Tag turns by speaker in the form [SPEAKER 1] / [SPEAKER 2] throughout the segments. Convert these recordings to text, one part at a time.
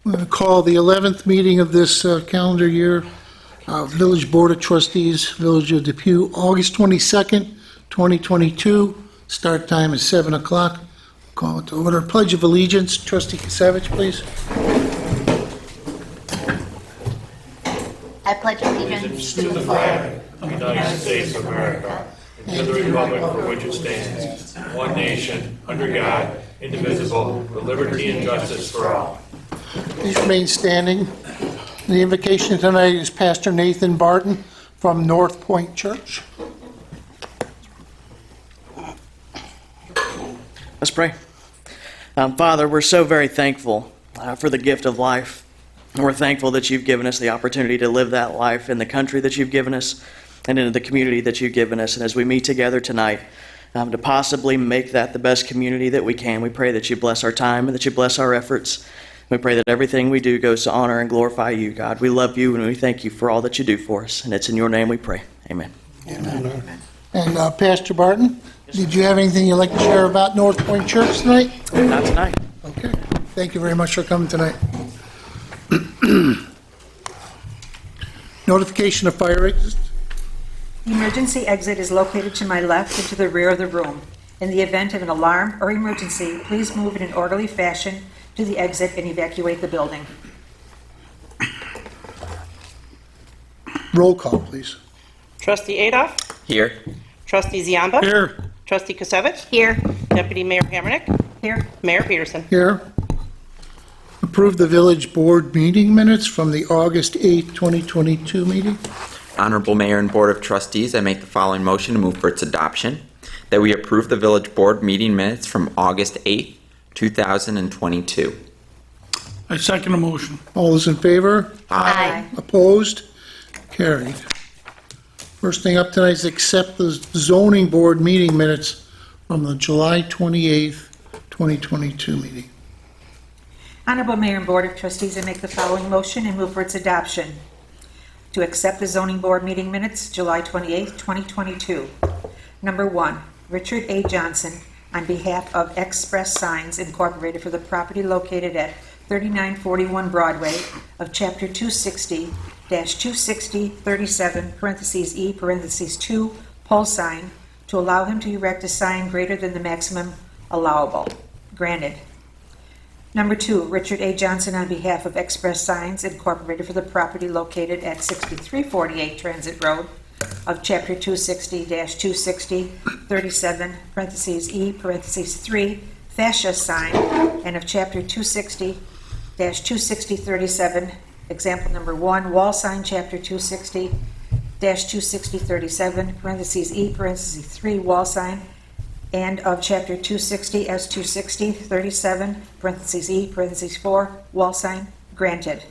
[SPEAKER 1] I'm going to call the 11th meeting of this calendar year, Village Board of Trustees, Village of Depew, August 22nd, 2022. Start time is 7 o'clock. Call it to order. Pledge of Allegiance. Trustee Kasevich, please.
[SPEAKER 2] I pledge allegiance
[SPEAKER 3] to the flag of the United States of America and to the republic for which it stands, one nation, under God, indivisible, with liberty and justice for all.
[SPEAKER 1] Please remain standing. The invocation tonight is Pastor Nathan Barton from North Point Church.
[SPEAKER 4] Let's pray. Father, we're so very thankful for the gift of life. And we're thankful that you've given us the opportunity to live that life in the country that you've given us and in the community that you've given us. And as we meet together tonight, to possibly make that the best community that we can, we pray that you bless our time and that you bless our efforts. We pray that everything we do goes to honor and glorify you, God. We love you and we thank you for all that you do for us. And it's in your name we pray. Amen.
[SPEAKER 1] Amen. And Pastor Barton, did you have anything you'd like to share about North Point Church tonight?
[SPEAKER 4] Not tonight.
[SPEAKER 1] Okay. Thank you very much for coming tonight. Notification of fire exit.
[SPEAKER 5] The emergency exit is located to my left and to the rear of the room. In the event of an alarm or emergency, please move in an orderly fashion to the exit and evacuate the building.
[SPEAKER 1] Roll call, please.
[SPEAKER 6] Trustee Adolph?
[SPEAKER 7] Here.
[SPEAKER 6] Trustee Ziamba?
[SPEAKER 1] Here.
[SPEAKER 6] Trustee Kasevich?
[SPEAKER 2] here.
[SPEAKER 6] Deputy Mayor Hammernick?
[SPEAKER 5] Here,
[SPEAKER 6] Mayor Peterson?
[SPEAKER 1] Here. Approve the village board meeting minutes from the August 8th, 2022 meeting.
[SPEAKER 7] Honorable Mayor and Board of Trustees, I make the following motion to move for its adoption. That we approve the village board meeting minutes from August 8th, 2022.
[SPEAKER 3] I second the motion.
[SPEAKER 1] All those in favor?
[SPEAKER 2] Aye.
[SPEAKER 1] Opposed? Carried. First thing up tonight is accept the zoning board meeting minutes from the July 28th, 2022 meeting.
[SPEAKER 5] Honorable Mayor and Board of Trustees, I make the following motion and move for its adoption. To accept the zoning board meeting minutes, July 28, 2022. Number 1, Richard A. Johnson, on behalf of Express Signs Incorporated for the property located at 3941 Broadway of Chapter 260-260-37, parentheses E, parentheses 2, pole sign, to allow him to erect a sign greater than the maximum allowable. Granted. Number 2, Richard A. Johnson on behalf of Express Signs Incorporated for the property located at 6348 Transit Road of Chapter 260-260-37, parentheses E, parentheses 3, fascia sign, and of Chapter 260-260-37, example number 1, wall sign, Chapter 260-260-37, parentheses E, parentheses 3, wall sign, and of Chapter 260 as 260-37, parentheses E, parentheses 4, wall sign, granted.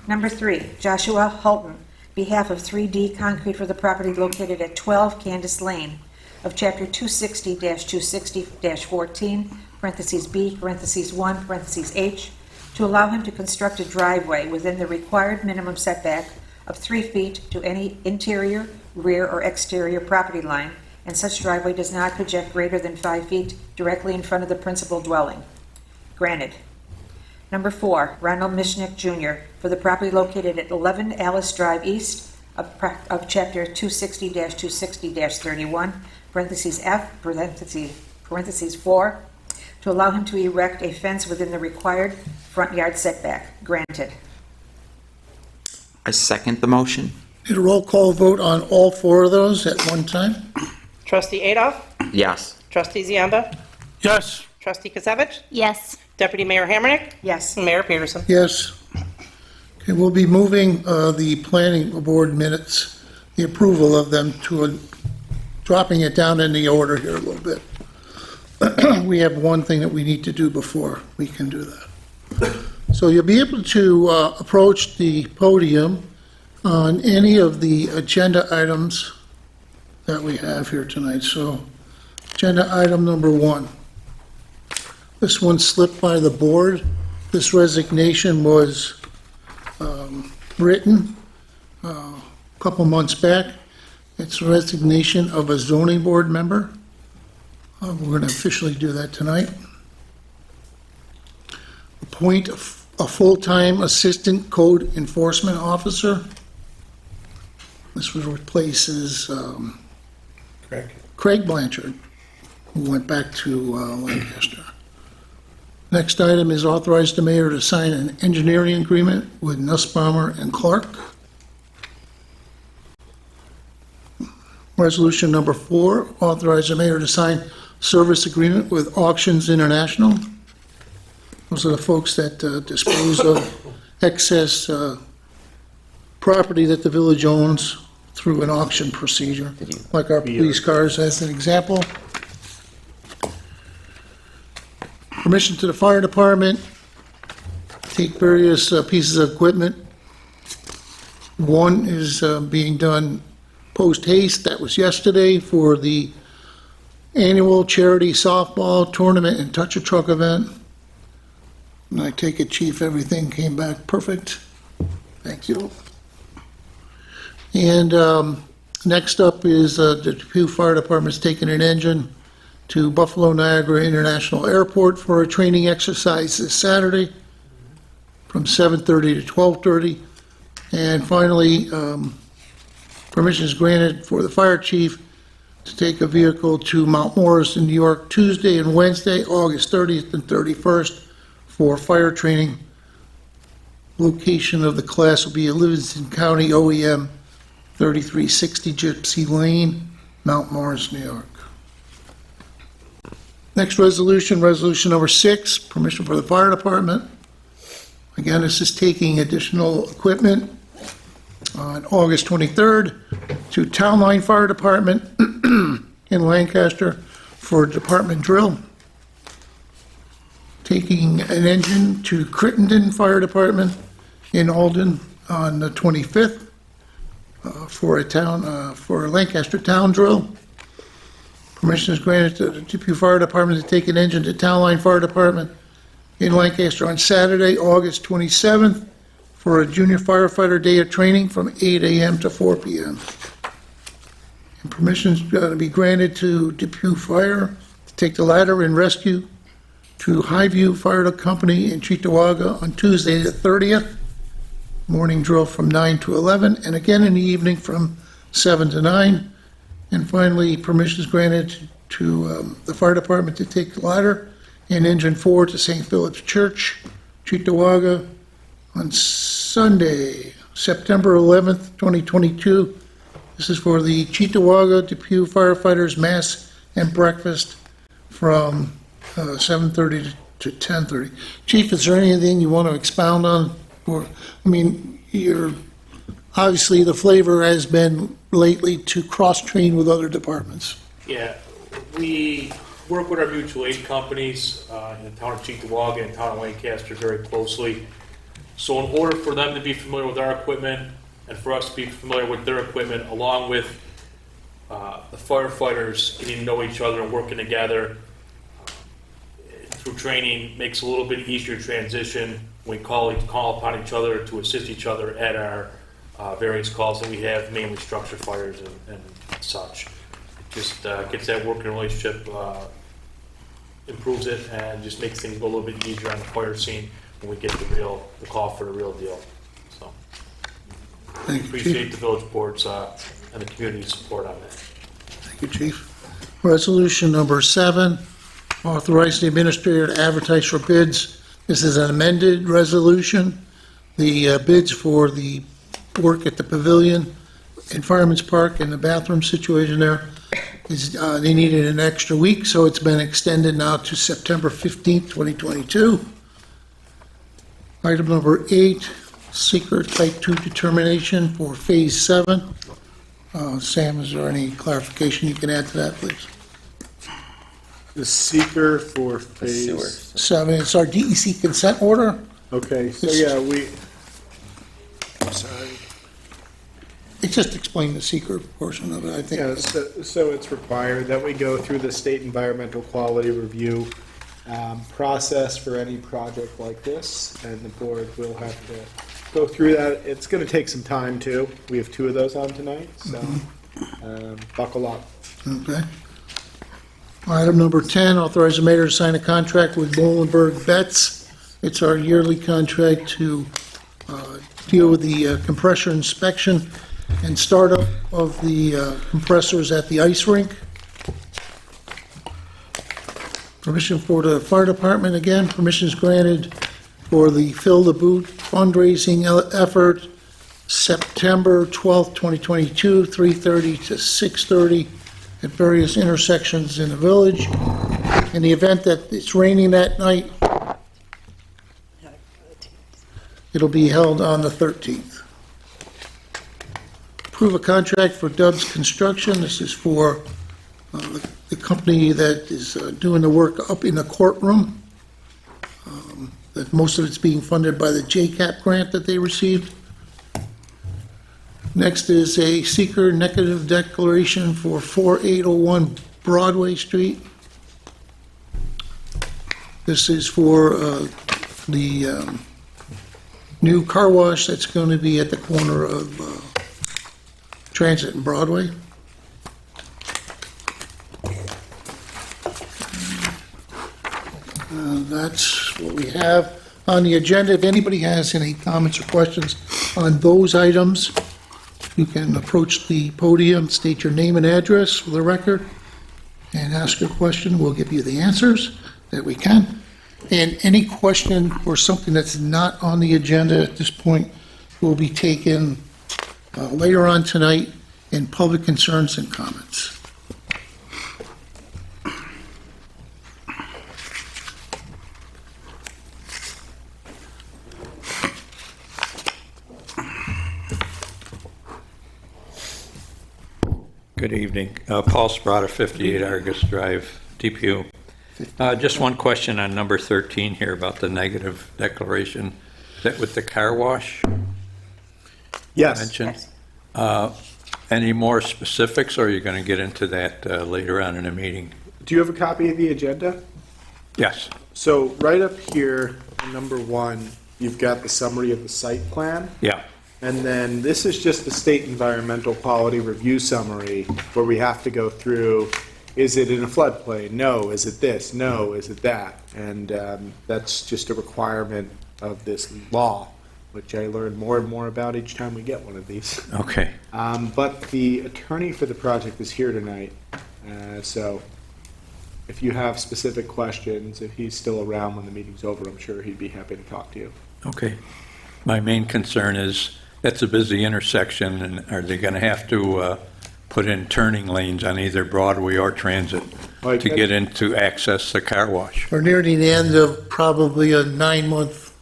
[SPEAKER 5] Number 3, Joshua Hulton, behalf of 3D Concrete for the property located at 12 Candace Lane of Chapter 260-260-14, parentheses B, parentheses 1, parentheses H, to allow him to construct a driveway within the required minimum setback of 3 feet to any interior, rear, or exterior property line, and such driveway does not project greater than 5 feet directly in front of the principal dwelling. Granted. Number 4, Ronald Mishnick Jr. for the property located at 11 Alice Drive East of Chapter 260-260-31, parentheses F, parentheses 4, to allow him to erect a fence within the required front yard setback. Granted.
[SPEAKER 7] I second the motion.
[SPEAKER 1] Need a roll call vote on all 4 of those at one time?
[SPEAKER 6] Trustee Adolph?
[SPEAKER 7] Yes.
[SPEAKER 6] Trustee Ziamba?
[SPEAKER 3] Yes.
[SPEAKER 6] Trustee Kasevich?
[SPEAKER 2] Yes.
[SPEAKER 6] Deputy Mayor Hammernick?
[SPEAKER 5] Yes.
[SPEAKER 6] Mayor Peterson?
[SPEAKER 1] Yes. Okay, we'll be moving the planning board minutes, the approval of them, to dropping it down in the order here a little bit. We have one thing that we need to do before we can do that. So you'll be able to approach the podium on any of the agenda items that we have here tonight. So agenda item number 1. This one slipped by the board. This resignation was written a couple months back. It's resignation of a zoning board member. We're going to officially do that tonight. Appoint a full-time assistant code enforcement officer. This replaces Craig Blanchard, who went back to Lancaster. Next item is authorize the mayor to sign an engineering agreement with Nussbaumer and Clark. Resolution number 4, authorize the mayor to sign service agreement with Auctions International. Those are the folks that dispose of excess property that the village owns through an auction procedure, like our police cars as an example. Permission to the fire department, take various pieces of equipment. One is being done post haste, that was yesterday, for the annual charity softball tournament and touch a truck event. And I take it, Chief, everything came back perfect. Thank you. And next up is the Depew Fire Department's taking an engine to Buffalo Niagara International Airport for a training exercise this Saturday from 7:30 to 12:30. And finally, permission is granted for the fire chief to take a vehicle to Mount Morris in New York Tuesday and Wednesday, August 30th and 31st for fire training. Location of the class will be in Livingston County OEM 3360 Gypsy Lane, Mount Morris, New York. Next resolution, resolution number 6, permission for the fire department. Again, this is taking additional equipment on August 23rd to Town Line Fire Department in Lancaster for a department drill. Taking an engine to Crittenden Fire Department in Alden on the 25th for a Lancaster town drill. Permission is granted to the Depew Fire Department to take an engine to Town Line Fire Department in Lancaster on Saturday, August 27th for a junior firefighter day of training from 8 a.m. to 4 p.m. And permission is going to be granted to Depew Fire to take the ladder and rescue to Highview Fire Company in Cheektowaga on Tuesday the 30th. Morning drill from 9 to 11, and again in the evening from 7 to 9. And finally, permission is granted to the fire department to take the ladder and engine 4 to St. Philip's Church, Cheektowaga, on Sunday, September 11th, 2022. This is for the Cheektowaga Depew firefighters mass and breakfast from 7:30 to 10:30. Chief, is there anything you want to expound on? Or, I mean, obviously the flavor has been lately to cross-train with other departments.
[SPEAKER 3] Yeah, we work with our mutual aid companies in the town of Cheektowaga and town of Lancaster very closely. So in order for them to be familiar with our equipment and for us to be familiar with their equipment, along with the firefighters getting to know each other and working together through training, makes a little bit easier transition. We call upon each other to assist each other at our various calls that we have, mainly structure fires and such. It just gets that working relationship, improves it, and just makes things go a little bit easier on the fire scene when we get the call for the real deal. So,
[SPEAKER 1] Thank you,
[SPEAKER 3] appreciate
[SPEAKER 1] Chief.
[SPEAKER 3] the village board's and the community's support on that.
[SPEAKER 1] Thank you, Chief. Resolution number 7, authorize the administrator to advertise for bids. This is an amended resolution. The bids for the work at the pavilion in Fireman's Park and the bathroom situation there is, they needed an extra week, so it's been extended now to September 15th, 2022. Item number 8, secret type 2 determination for Phase 7. Sam, is there any clarification you can add to that, please?
[SPEAKER 2] The seeker for phase.
[SPEAKER 7] Sewer.
[SPEAKER 1] 7, it's our DEC consent order.
[SPEAKER 2] Okay, so yeah, I'm sorry.
[SPEAKER 1] It just explained the secret portion of it, I think.
[SPEAKER 2] Yeah, so it's required that we go through the state environmental quality review process for any project like this, and the board will have to go through that. It's gonna take some time too. We have 2 of those on tonight, so buckle up.
[SPEAKER 1] Okay. Item number 10, authorize the mayor to sign a contract with Bolenberg Betts It's our yearly contract to deal with the compressor inspection and startup of the compressors at the ice rink. Permission for the fire department, again, permission is granted for the Fill the Boot fundraising effort, September 12th, 2022, 3:30 to 6:30 at various intersections in the village. In the event that it's raining that night, it'll be held on the 13th. Approve a contract for Dubs Construction. This is for the company that is doing the work up in the courtroom. That most of it's being funded by the JCAP grant that they received. Next is a seeker negative declaration for 4801 Broadway Street. This is for the new car wash that's going to be at the corner of Transit and Broadway. That's what we have on the agenda. If anybody has any comments or questions on those items, you can approach the podium, state your name and address for the record, and ask your question. We'll give you the answers that we can. And any question or something that's not on the agenda at this point will be taken later on tonight in public concerns and comments.
[SPEAKER 8] Good evening. Paul Sprata, 58 Argus Drive, Depew. Just one question on number 13 here about the negative declaration. Is that with the car wash
[SPEAKER 2] Yes.
[SPEAKER 8] mentioned? Any more specifics, or are you going to get into that later on in the meeting?
[SPEAKER 2] Do you have a copy of the agenda?
[SPEAKER 8] Yes.
[SPEAKER 2] So right up here, number 1, you've got the summary of the site plan.
[SPEAKER 8] Yeah.
[SPEAKER 2] And then this is just the state environmental quality review summary where we have to go through, is it in a floodplain? No. Is it this? No. Is it that? And that's just a requirement of this law, which I learn more and more about each time we get one of these.
[SPEAKER 8] Okay.
[SPEAKER 2] But the attorney for the project is here tonight, so if you have specific questions, if he's still around when the meeting's over, I'm sure he'd be happy to talk to you.
[SPEAKER 8] Okay. My main concern is that's a busy intersection, and are they going to have to put in turning lanes on either Broadway or Transit
[SPEAKER 2] Like
[SPEAKER 8] to
[SPEAKER 2] that-
[SPEAKER 8] get in to access the car wash?
[SPEAKER 1] We're nearing the end of probably a 9-month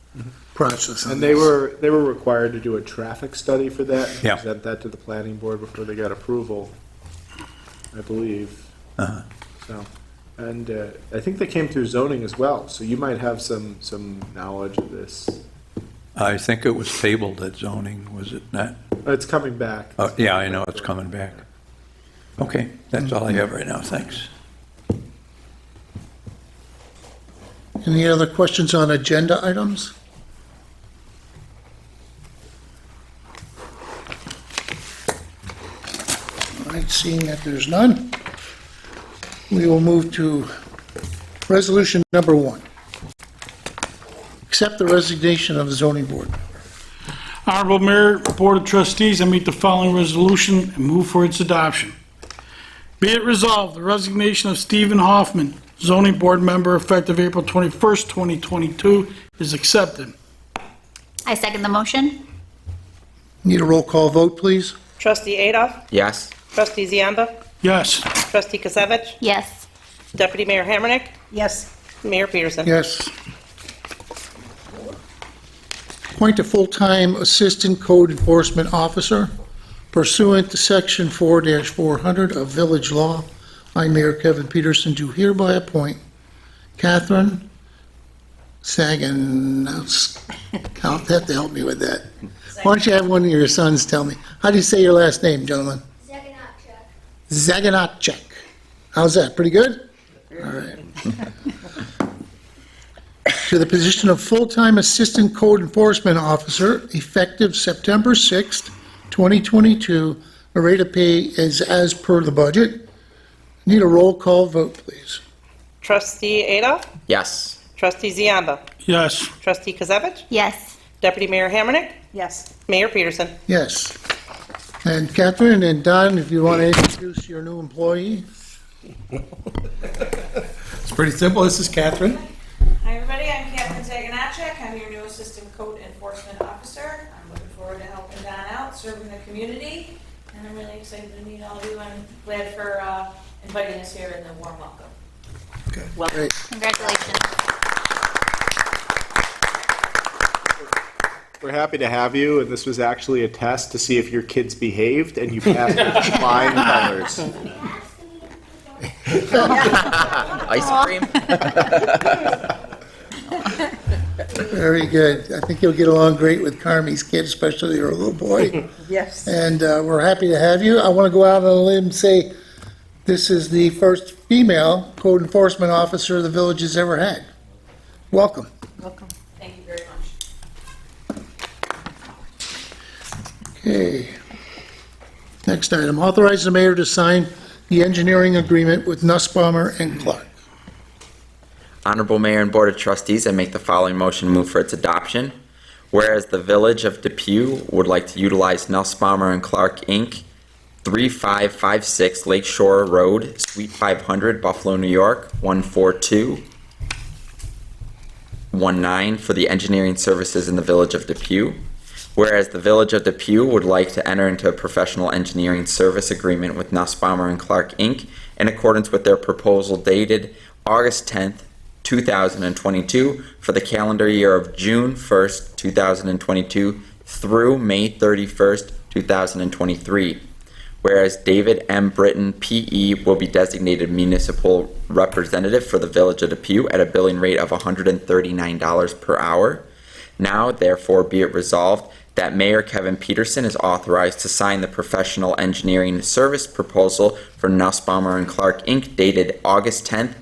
[SPEAKER 1] process. on
[SPEAKER 2] And they
[SPEAKER 1] this.
[SPEAKER 2] were required to do a traffic study for that, and
[SPEAKER 8] Yeah.
[SPEAKER 2] present that to the planning board before they got approval, I believe.
[SPEAKER 8] Uh-huh.
[SPEAKER 2] So, and I think they came through zoning as well, so you might have some knowledge of this.
[SPEAKER 8] I think it was tabled at zoning, was it not?
[SPEAKER 2] It's coming back.
[SPEAKER 8] Yeah, I know it's coming back. Okay, that's all I have right now, thanks.
[SPEAKER 1] Any other questions on agenda items? All right, seeing that there's none, we will move to resolution number 1. Accept the resignation of the zoning board.
[SPEAKER 9] Honorable Mayor, Board of Trustees, I make the following resolution and move for its adoption. Be it resolved, the resignation of Stephen Hoffman, zoning board member effective April 21st, 2022, is accepted.
[SPEAKER 10] I second the motion.
[SPEAKER 1] Need a roll call vote, please?
[SPEAKER 6] Trustee Adolph?
[SPEAKER 7] Yes.
[SPEAKER 6] Trustee Ziamba?
[SPEAKER 9] Yes.
[SPEAKER 6] Trustee Kasevich?
[SPEAKER 10] Yes.
[SPEAKER 6] Deputy Mayor Hammernick?
[SPEAKER 5] Yes,
[SPEAKER 6] Mayor Peterson?
[SPEAKER 1] Yes. Appoint a full-time assistant code enforcement officer pursuant to section 4-400 of village law. I, Mayor Kevin Peterson, do hereby appoint Catherine Sagan. I'll have to help me with that. Why don't you have one of your sons tell me? How do you say your last name, gentlemen? Zaganachek. How's that? Pretty good? All right. To the position of full-time assistant code enforcement officer, effective September 6th, 2022. The rate of pay is as per the budget. Need a roll call vote, please.
[SPEAKER 6] Trustee Adolph?
[SPEAKER 7] Yes.
[SPEAKER 6] Trustee Ziamba?
[SPEAKER 9] Yes.
[SPEAKER 6] Trustee Kozevich?
[SPEAKER 10] Yes.
[SPEAKER 6] Deputy Mayor Hammernick?
[SPEAKER 5] Yes.
[SPEAKER 6] Mayor Peterson?
[SPEAKER 1] Yes. And Catherine and Don, if you want to introduce your new employee?
[SPEAKER 11] It's pretty simple. This is Catherine.
[SPEAKER 12] Hi, everybody. I'm Catherine Zaganachek. I'm your new Assistant Code Enforcement Officer. I'm looking forward to helping Don out, serving the community, and I'm really excited to meet all of you. I'm glad for inviting us here and the warm welcome.
[SPEAKER 1] Great.
[SPEAKER 10] Congratulations.
[SPEAKER 2] We're happy to have you, and this was actually a test to see if your kids behaved, and you passed with flying colors.
[SPEAKER 7] Ice cream?
[SPEAKER 1] Very good. I think you'll get along great with Carmi's kid, especially her little boy.
[SPEAKER 5] Yes.
[SPEAKER 1] And we're happy to have you. I want to go out on a limb and say this is the first female code enforcement officer the village has ever had. Welcome.
[SPEAKER 5] Welcome.
[SPEAKER 12] Thank you very much.
[SPEAKER 1] Okay. Next item, authorize the mayor to sign the engineering agreement with Nussbaumer and Clark.
[SPEAKER 7] Honorable Mayor and Board of Trustees, I make the following motion to move for its adoption. Whereas the Village of Depew would like to utilize Nussbaumer and Clark, Inc., 3556 Lakeshore Road, Suite 500, Buffalo, New York, 14219 for the engineering services in the Village of Depew. Whereas the Village of Depew would like to enter into a professional engineering service agreement with Nussbaumer and Clark, Inc. in accordance with their proposal dated August 10th, 2022 for the calendar year of June 1st, 2022 through May 31st, 2023. Whereas David M. Britton, P.E., will be designated municipal representative for the Village of Depew at a billing rate of $139 per hour. Now, therefore, be it resolved that Mayor Kevin Peterson is authorized to sign the professional engineering service proposal for Nussbaumer and Clark, Inc., dated August 10th,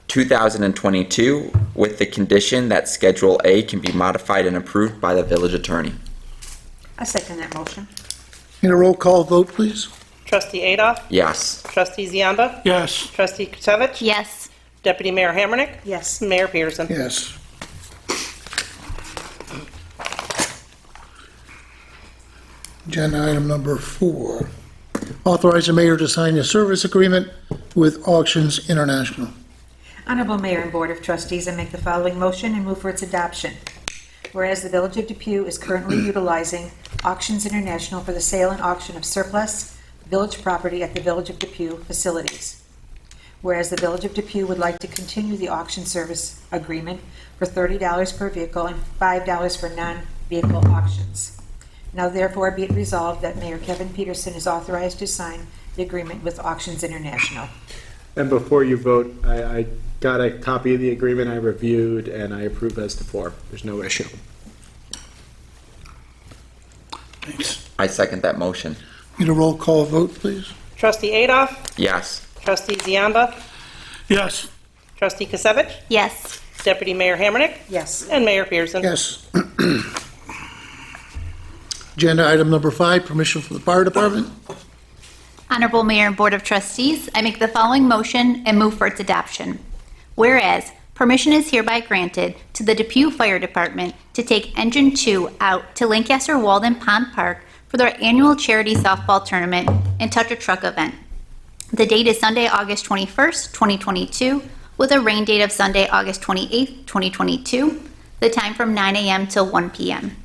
[SPEAKER 7] 2022, with the condition that Schedule A can be modified and approved by the village attorney.
[SPEAKER 5] I second that motion.
[SPEAKER 1] Need a roll call vote, please?
[SPEAKER 6] Trustee Adolph?
[SPEAKER 7] Yes.
[SPEAKER 6] Trustee Ziamba?
[SPEAKER 9] Yes.
[SPEAKER 6] Trustee Kozevich?
[SPEAKER 10] Yes.
[SPEAKER 6] Deputy Mayor Hammernick?
[SPEAKER 5] Yes.
[SPEAKER 6] Mayor Peterson?
[SPEAKER 1] Yes. Agenda item number 4. Authorize the mayor to sign a service agreement with Auctions International.
[SPEAKER 5] Honorable Mayor and Board of Trustees, I make the following motion and move for its adoption. Whereas the Village of Depew is currently utilizing Auctions International for the sale and auction of surplus village property at the Village of Depew facilities. Whereas the Village of Depew would like to continue the auction service agreement for $30 per vehicle and $5 for non-vehicle auctions. Now therefore be it resolved that Mayor Kevin Peterson is authorized to sign the agreement with Auctions International.
[SPEAKER 2] And before you vote, I got a copy of the agreement I reviewed, and I approve as to form. There's no issue.
[SPEAKER 9] Thanks.
[SPEAKER 7] I second that motion.
[SPEAKER 1] Need a roll call vote, please?
[SPEAKER 6] Trustee Adolph?
[SPEAKER 7] Yes.
[SPEAKER 6] Trustee Ziamba?
[SPEAKER 9] Yes.
[SPEAKER 6] Trustee Kozevich?
[SPEAKER 10] Yes.
[SPEAKER 6] Deputy Mayor Hammernick?
[SPEAKER 5] Yes.
[SPEAKER 6] And Mayor Peterson?
[SPEAKER 1] Yes. Agenda item number 5, permission from the fire department.
[SPEAKER 10] Honorable Mayor and Board of Trustees, I make the following motion and move for its adoption. Whereas, permission is hereby granted to the Depew Fire Department to take Engine 2 out to Lancaster Walden Pond Park for their annual charity softball tournament and Touch a Truck event. The date is Sunday, August 21st, 2022, with a rain date of Sunday, August 28th, 2022, the time from 9 a.m. till 1 p.m.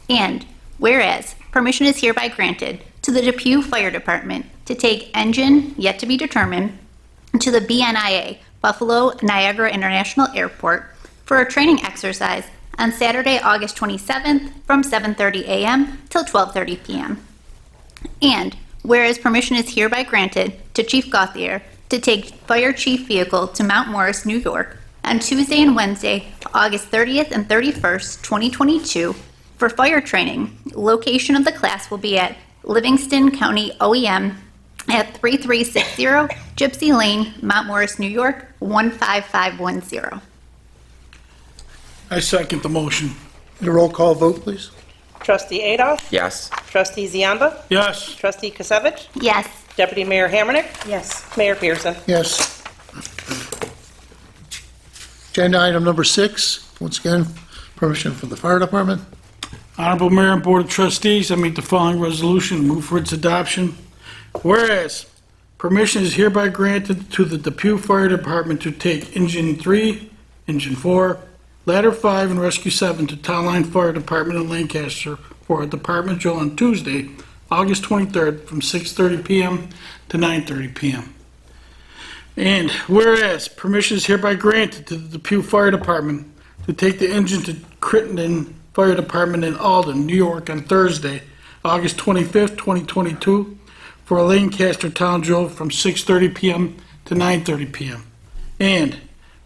[SPEAKER 10] And whereas, permission is hereby granted to the Depew Fire Department to take engine, yet to be determined, to the BNIA, Buffalo Niagara International Airport, for a training exercise on Saturday, August 27th from 7:30 a.m. till 12:30 p.m. And whereas permission is hereby granted to Chief Gauthier to take Fire Chief vehicle to Mount Morris, New York, on Tuesday and Wednesday, August 30th and 31st, 2022, for fire training. Location of the class will be at Livingston County OEM at 3360 Gypsy Lane, Mount Morris, New York, 15510.
[SPEAKER 9] I second the motion.
[SPEAKER 1] Need a roll call vote, please?
[SPEAKER 6] Trustee Adolph?
[SPEAKER 7] Yes.
[SPEAKER 6] Trustee Ziamba?
[SPEAKER 9] Yes.
[SPEAKER 6] Trustee Kozevich?
[SPEAKER 10] Yes.
[SPEAKER 6] Deputy Mayor Hammernick?
[SPEAKER 5] Yes.
[SPEAKER 6] Mayor Peterson?
[SPEAKER 1] Yes. Agenda item number 6, once again, permission from the fire department.
[SPEAKER 9] Honorable Mayor and Board of Trustees, I make the following resolution and move for its adoption. Whereas, permission is hereby granted to the Depew Fire Department to take Engine 3, Engine 4, Ladder 5, and Rescue 7 to Town Line Fire Department in Lancaster for a department drill on Tuesday, August 23rd, from 6:30 PM to 9:30 PM. And whereas, permission is hereby granted to the Depew Fire Department to take the engine to Crittenden Fire Department in Alden, New York on Thursday, August 25th, 2022, for a Lancaster Town drill from 6:30 PM to 9:30 PM. And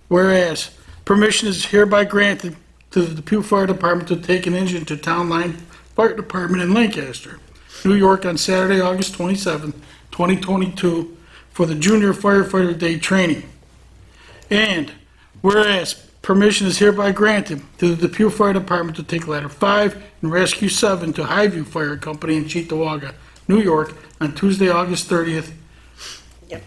[SPEAKER 9] whereas, permission is hereby granted to the Depew Fire Department to take an engine to Town Line Fire Department in Lancaster, New York on Saturday, August 27th, 2022, for the Junior Firefighter Day training. And whereas, permission is hereby granted to the Depew Fire Department to take Ladder 5 and Rescue 7 to Highview Fire Company in Cheektowaga, New York, on Tuesday, August 30th,
[SPEAKER 6] Yep,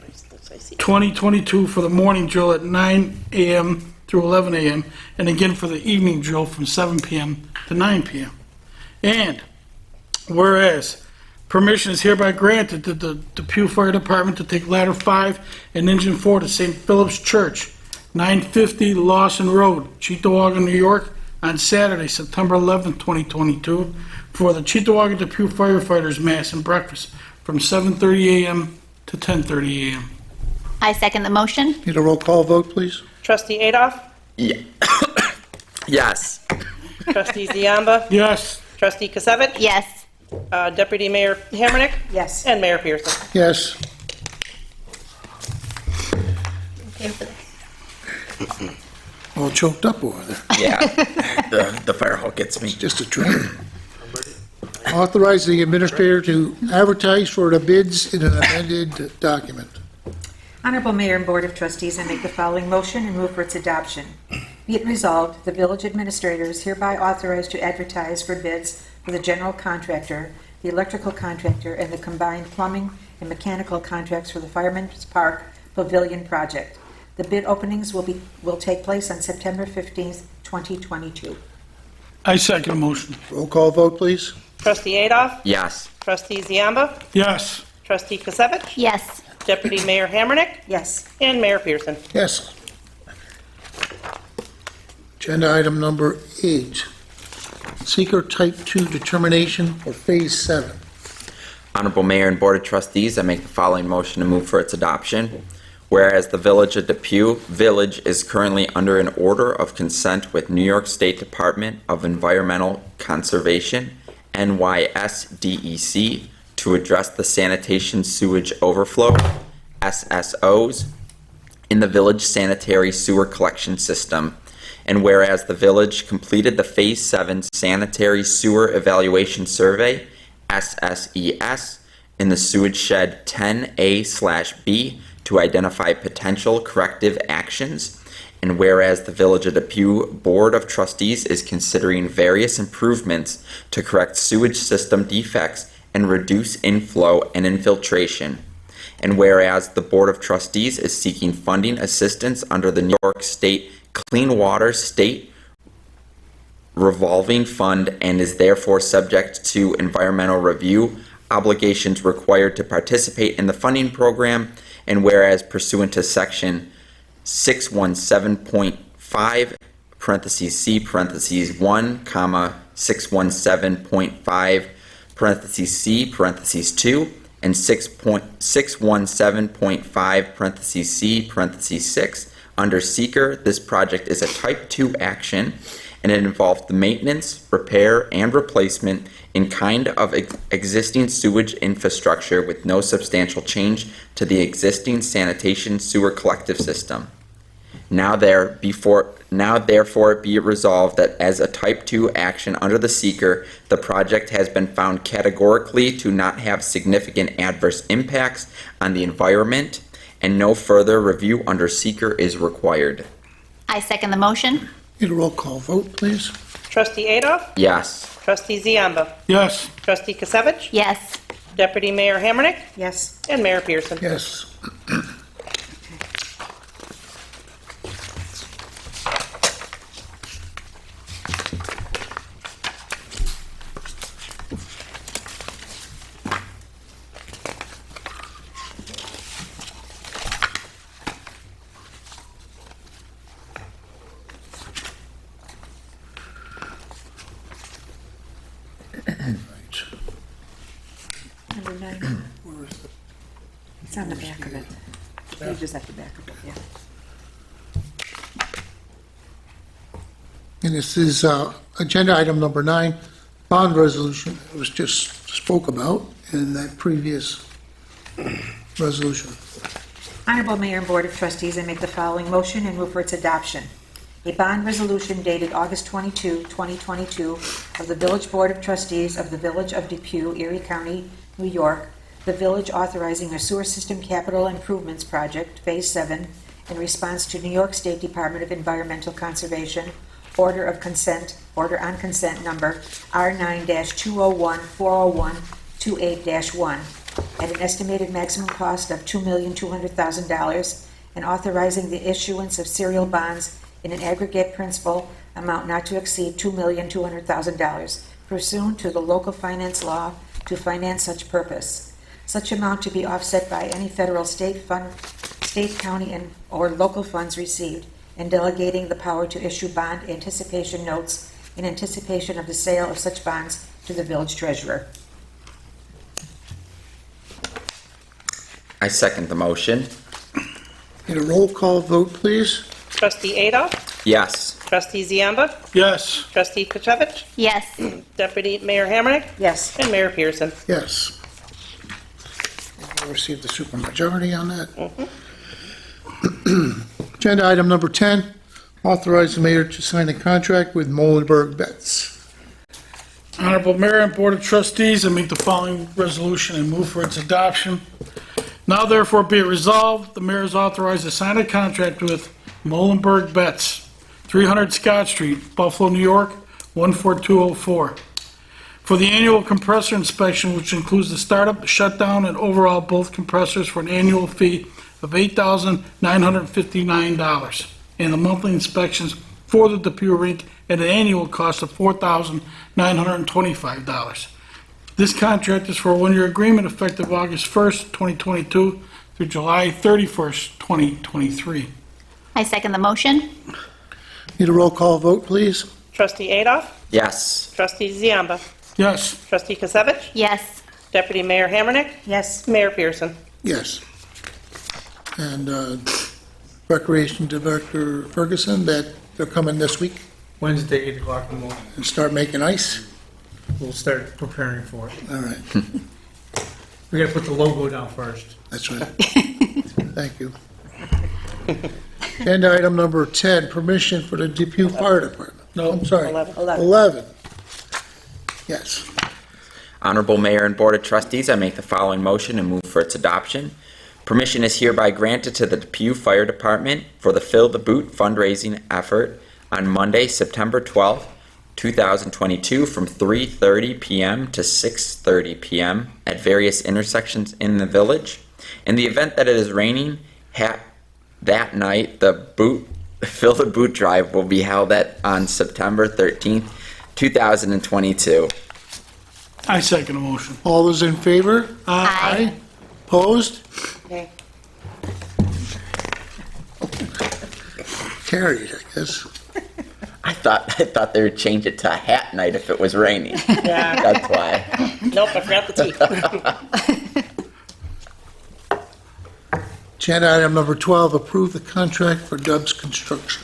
[SPEAKER 6] I see.
[SPEAKER 9] 2022, for the morning drill at 9 a.m. through 11 a.m., and again for the evening drill from 7 p.m. to 9 p.m. And whereas, permission is hereby granted to the Depew Fire Department to take Ladder 5 and Engine 4 to St. Philip's Church, 950 Lawson Road, Cheektowaga, New York, on Saturday, September 11th, 2022, for the Cheektowaga Depew Firefighters Mass and Breakfast from 7:30 a.m. to 10:30 a.m.
[SPEAKER 10] I second the motion.
[SPEAKER 1] Need a roll call vote, please?
[SPEAKER 6] Trustee Adolph?
[SPEAKER 7] Yeah. Yes.
[SPEAKER 6] Trustee Ziamba?
[SPEAKER 9] Yes.
[SPEAKER 6] Trustee Kasevich?
[SPEAKER 10] Yes.
[SPEAKER 6] Deputy Mayor Hammernick?
[SPEAKER 5] Yes.
[SPEAKER 6] And Mayor Pearson.
[SPEAKER 1] Yes. All choked up over there.
[SPEAKER 7] Yeah. The fire hall gets me.
[SPEAKER 1] Just a trigger. Authorize the administrator to advertise for the bids in an amended document.
[SPEAKER 5] Honorable Mayor and Board of Trustees, I make the following motion and move for its adoption. Be it resolved, the village administrator is hereby authorized to advertise for bids for the general contractor, the electrical contractor, and the combined plumbing and mechanical contracts for the Fireman's Park Pavilion project. The bid openings will take place on September 15th, 2022.
[SPEAKER 9] I second the motion.
[SPEAKER 1] Roll call vote, please?
[SPEAKER 6] Trustee Adolph?
[SPEAKER 7] Yes.
[SPEAKER 6] Trustee Ziamba?
[SPEAKER 9] Yes.
[SPEAKER 6] Trustee Kasevich?
[SPEAKER 10] Yes.
[SPEAKER 6] Deputy Mayor Hammernick?
[SPEAKER 5] Yes.
[SPEAKER 6] And Mayor Pearson.
[SPEAKER 1] Yes. Agenda item number 8, seeker type 2 determination for Phase 7.
[SPEAKER 7] Honorable Mayor and Board of Trustees, I make the following motion to move for its adoption. Whereas the Village of Depew Village is currently under an order of consent with New York State Department of Environmental Conservation, NYSDEC, to address the sanitation sewage overflow, SSOs, in the village sanitary sewer collection system. And whereas the village completed the Phase 7 Sanitary Sewer Evaluation Survey, SSES, in the sewage shed 10A/B to identify potential corrective actions. And whereas the Village of Depew Board of Trustees is considering various improvements to correct sewage system defects and reduce inflow and infiltration. And whereas the Board of Trustees is seeking funding assistance under the New York State Clean Water State Revolving Fund and is therefore subject to environmental review obligations required to participate in the funding program. And whereas pursuant to Section 617.5 parentheses C parentheses 1 comma 617.5 parentheses C parentheses 2 and 617.5 parentheses C parentheses 6 under seeker. This project is a type 2 action and it involved the maintenance, repair, and replacement in kind of existing sewage infrastructure with no substantial change to the existing sanitation sewer collective system. Now therefore be it resolved that as a type 2 action under the seeker, the project has been found categorically to not have significant adverse impacts on the environment and no further review under seeker is required.
[SPEAKER 10] I second the motion.
[SPEAKER 1] Need a roll call vote, please?
[SPEAKER 6] Trustee Adolph?
[SPEAKER 7] Yes.
[SPEAKER 6] Trustee Ziamba?
[SPEAKER 9] Yes.
[SPEAKER 6] Trustee Kasevich?
[SPEAKER 10] Yes.
[SPEAKER 6] Deputy Mayor Hammernick?
[SPEAKER 5] Yes.
[SPEAKER 6] And Mayor Pearson.
[SPEAKER 1] Yes.
[SPEAKER 5] on the back of it. The page is at the back of it, yeah.
[SPEAKER 1] And this is agenda item number 9, bond resolution. It was just spoke about in that previous resolution.
[SPEAKER 5] Honorable Mayor and Board of Trustees, I make the following motion and move for its adoption. A bond resolution dated August 22, 2022, of the Village Board of Trustees of the Village of Depew, Erie County, New York, the village authorizing a sewer system capital improvements project, Phase 7, in response to New York State Department of Environmental Conservation, Order on Consent number R9-201-401-28-1, at an estimated maximum cost of $2,200,000, and authorizing the issuance of serial bonds in an aggregate principal amount not to exceed $2,200,000 pursuant to the local finance law to finance such purpose. Such amount to be offset by any federal, state, county, or local funds received, and delegating the power to issue bond anticipation notes in anticipation of the sale of such bonds to the village treasurer.
[SPEAKER 7] I second the motion.
[SPEAKER 1] Need a roll call vote, please?
[SPEAKER 6] Trustee Adolph?
[SPEAKER 7] Yes.
[SPEAKER 6] Trustee Ziamba?
[SPEAKER 9] Yes.
[SPEAKER 6] Trustee Kucevich?
[SPEAKER 10] Yes.
[SPEAKER 6] Deputy Mayor Hammernick?
[SPEAKER 5] Yes.
[SPEAKER 6] And Mayor Pearson.
[SPEAKER 1] Yes. We'll receive the supermajority on that. Agenda item number 10, authorize the mayor to sign a contract with Molenberg Betts.
[SPEAKER 9] Honorable Mayor and Board of Trustees, I make the following resolution and move for its adoption. Now therefore be it resolved, the mayor is authorized to sign a contract with Molenberg Betts, 300 Scott Street, Buffalo, New York, 14204, for the annual compressor inspection, which includes the startup, shutdown, and overhaul both compressors for an annual fee of $8,959, and the monthly inspections for the Depew rink at an annual cost of $4,925. This contract is for a one-year agreement effective August 1st, 2022 through July 31st, 2023.
[SPEAKER 10] I second the motion.
[SPEAKER 1] Need a roll call vote, please?
[SPEAKER 6] Trustee Adolph?
[SPEAKER 7] Yes.
[SPEAKER 6] Trustee Ziamba?
[SPEAKER 9] Yes.
[SPEAKER 6] Trustee Kucevich?
[SPEAKER 10] Yes.
[SPEAKER 6] Deputy Mayor Hammernick?
[SPEAKER 5] Yes.
[SPEAKER 6] Mayor Pearson.
[SPEAKER 1] Yes. And Recreation Director Ferguson, that they're coming this week
[SPEAKER 11] Wednesday, 8 o'clock in the morning.
[SPEAKER 1] and start making ice?
[SPEAKER 11] We'll start preparing for it.
[SPEAKER 1] All right,
[SPEAKER 11] We gotta put the logo down first.
[SPEAKER 1] that's right. Thank you. Agenda item number 10, permission for the Depew Fire Department. No, I'm sorry.
[SPEAKER 6] 11.
[SPEAKER 1] 11. Yes.
[SPEAKER 7] Honorable Mayor and Board of Trustees, I make the following motion and move for its adoption. Permission is hereby granted to the Depew Fire Department for the Fill the Boot fundraising effort on Monday, September 12th, 2022 from 3:30 p.m. to 6:30 p.m. at various intersections in the village. In the event that it is raining, that night, the Fill the Boot drive will be held on September 13th, 2022.
[SPEAKER 9] I second the motion.
[SPEAKER 1] All those in favor?
[SPEAKER 10] Aye.
[SPEAKER 1] Opposed?
[SPEAKER 6] Okay.
[SPEAKER 1] Carried, I guess.
[SPEAKER 7] I thought they would change it to a hat night if it was raining.
[SPEAKER 6] Yeah.
[SPEAKER 7] That's why.
[SPEAKER 6] Nope, I forgot the T.
[SPEAKER 1] Agenda item number 12, approve the contract for Dubs Construction.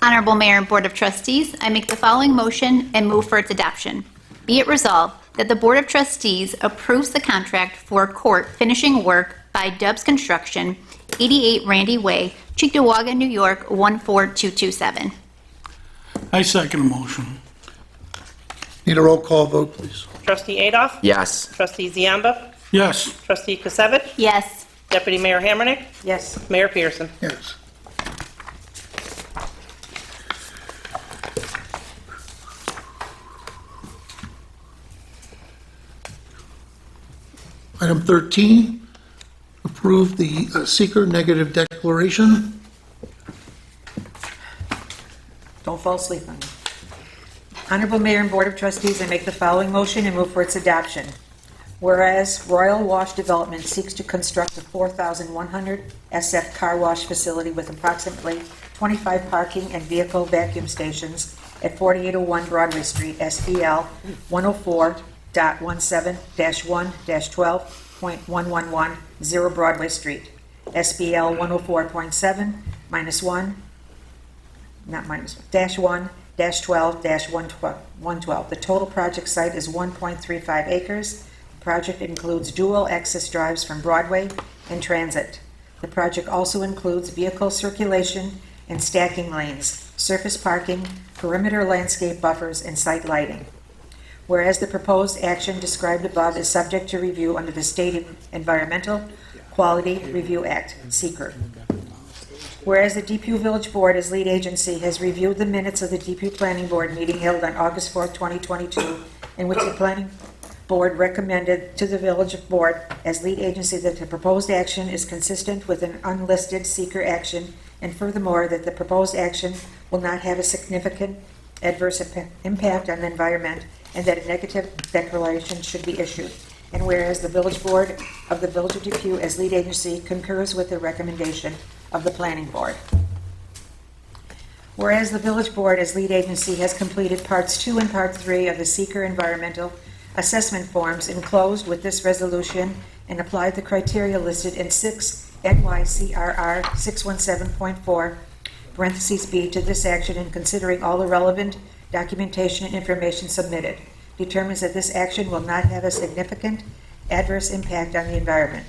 [SPEAKER 10] Honorable Mayor and Board of Trustees, I make the following motion and move for its adoption. Be it resolved that the Board of Trustees approves the contract for court finishing work by Dubs Construction, 88 Randy Way, Cheektowaga, New York, 14227.
[SPEAKER 9] I second the motion.
[SPEAKER 1] Need a roll call vote, please?
[SPEAKER 6] Trustee Adolph?
[SPEAKER 7] Yes.
[SPEAKER 6] Trustee Ziamba?
[SPEAKER 9] Yes.
[SPEAKER 6] Trustee Kucevich?
[SPEAKER 10] Yes.
[SPEAKER 6] Deputy Mayor Hammernick?
[SPEAKER 5] Yes.
[SPEAKER 6] Mayor Pearson.
[SPEAKER 1] Yes. Item 13, approve the seeker negative declaration.
[SPEAKER 5] Don't fall asleep on me. Honorable Mayor and Board of Trustees, I make the following motion and move for its adoption. Whereas Royal Wash Development seeks to construct a 4,100 SF car wash facility with approximately 25 parking and vehicle vacuum stations at 4801 Broadway Street, SBL 104.17-1-12, 1.1110 Broadway Street, SBL 104.7 -1, not minus, -1, -12, The total project site is 1.35 acres. The project includes dual access drives from Broadway and Transit. The project also includes vehicle circulation and stacking lanes, surface parking, perimeter landscape buffers, and site lighting. Whereas the proposed action described above is subject to review under the State Environmental Quality Review Act, SEQR. Whereas the Depew Village Board, as lead agency, has reviewed the minutes of the Depew Planning Board meeting held on August 4, 2022, in which the Planning Board recommended to the Village Board, as lead agency, that the proposed action is consistent with an unlisted seeker action, and furthermore, that the proposed action will not have a significant adverse impact on the environment, and that a negative declaration should be issued. And whereas the Village Board of the Village of Depew, as lead agency, concurs with the recommendation of the Planning Board. Whereas the Village Board, as lead agency, has completed Parts 2 and Part 3 of the seeker environmental assessment forms enclosed with this resolution and applied the criteria listed in 6 NYCRR 617.4 (B) to this action, and considering all the relevant documentation and information submitted, determines that this action will not have a significant adverse impact on the environment.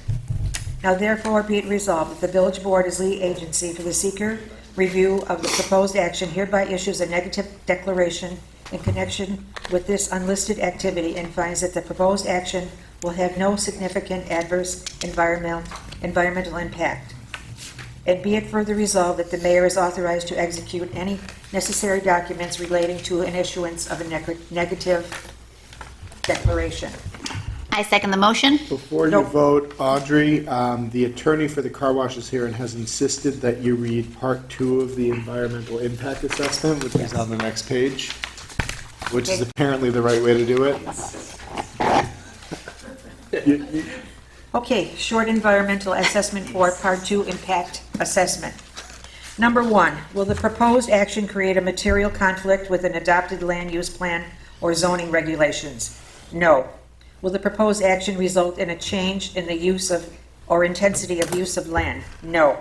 [SPEAKER 5] Now therefore be it resolved that the Village Board, as lead agency for the seeker review of the proposed action, hereby issues a negative declaration in connection with this unlisted activity, and finds that the proposed action will have no significant adverse environmental impact. And be it further resolved that the mayor is authorized to execute any necessary documents relating to an issuance of a negative declaration.
[SPEAKER 10] I second the motion.
[SPEAKER 2] Before you
[SPEAKER 5] Nope.
[SPEAKER 2] vote, Audrey, the attorney for the car wash is here and has insisted that you read Part 2 of the environmental impact assessment, which is on the next page, which is
[SPEAKER 5] Okay.
[SPEAKER 2] apparently the right way to do it.
[SPEAKER 5] Okay, short environmental assessment for Part 2 impact assessment. Number 1, will the proposed action create a material conflict with an adopted land use plan or zoning regulations? No. Will the proposed action result in a change in the use of or intensity of use of land? No.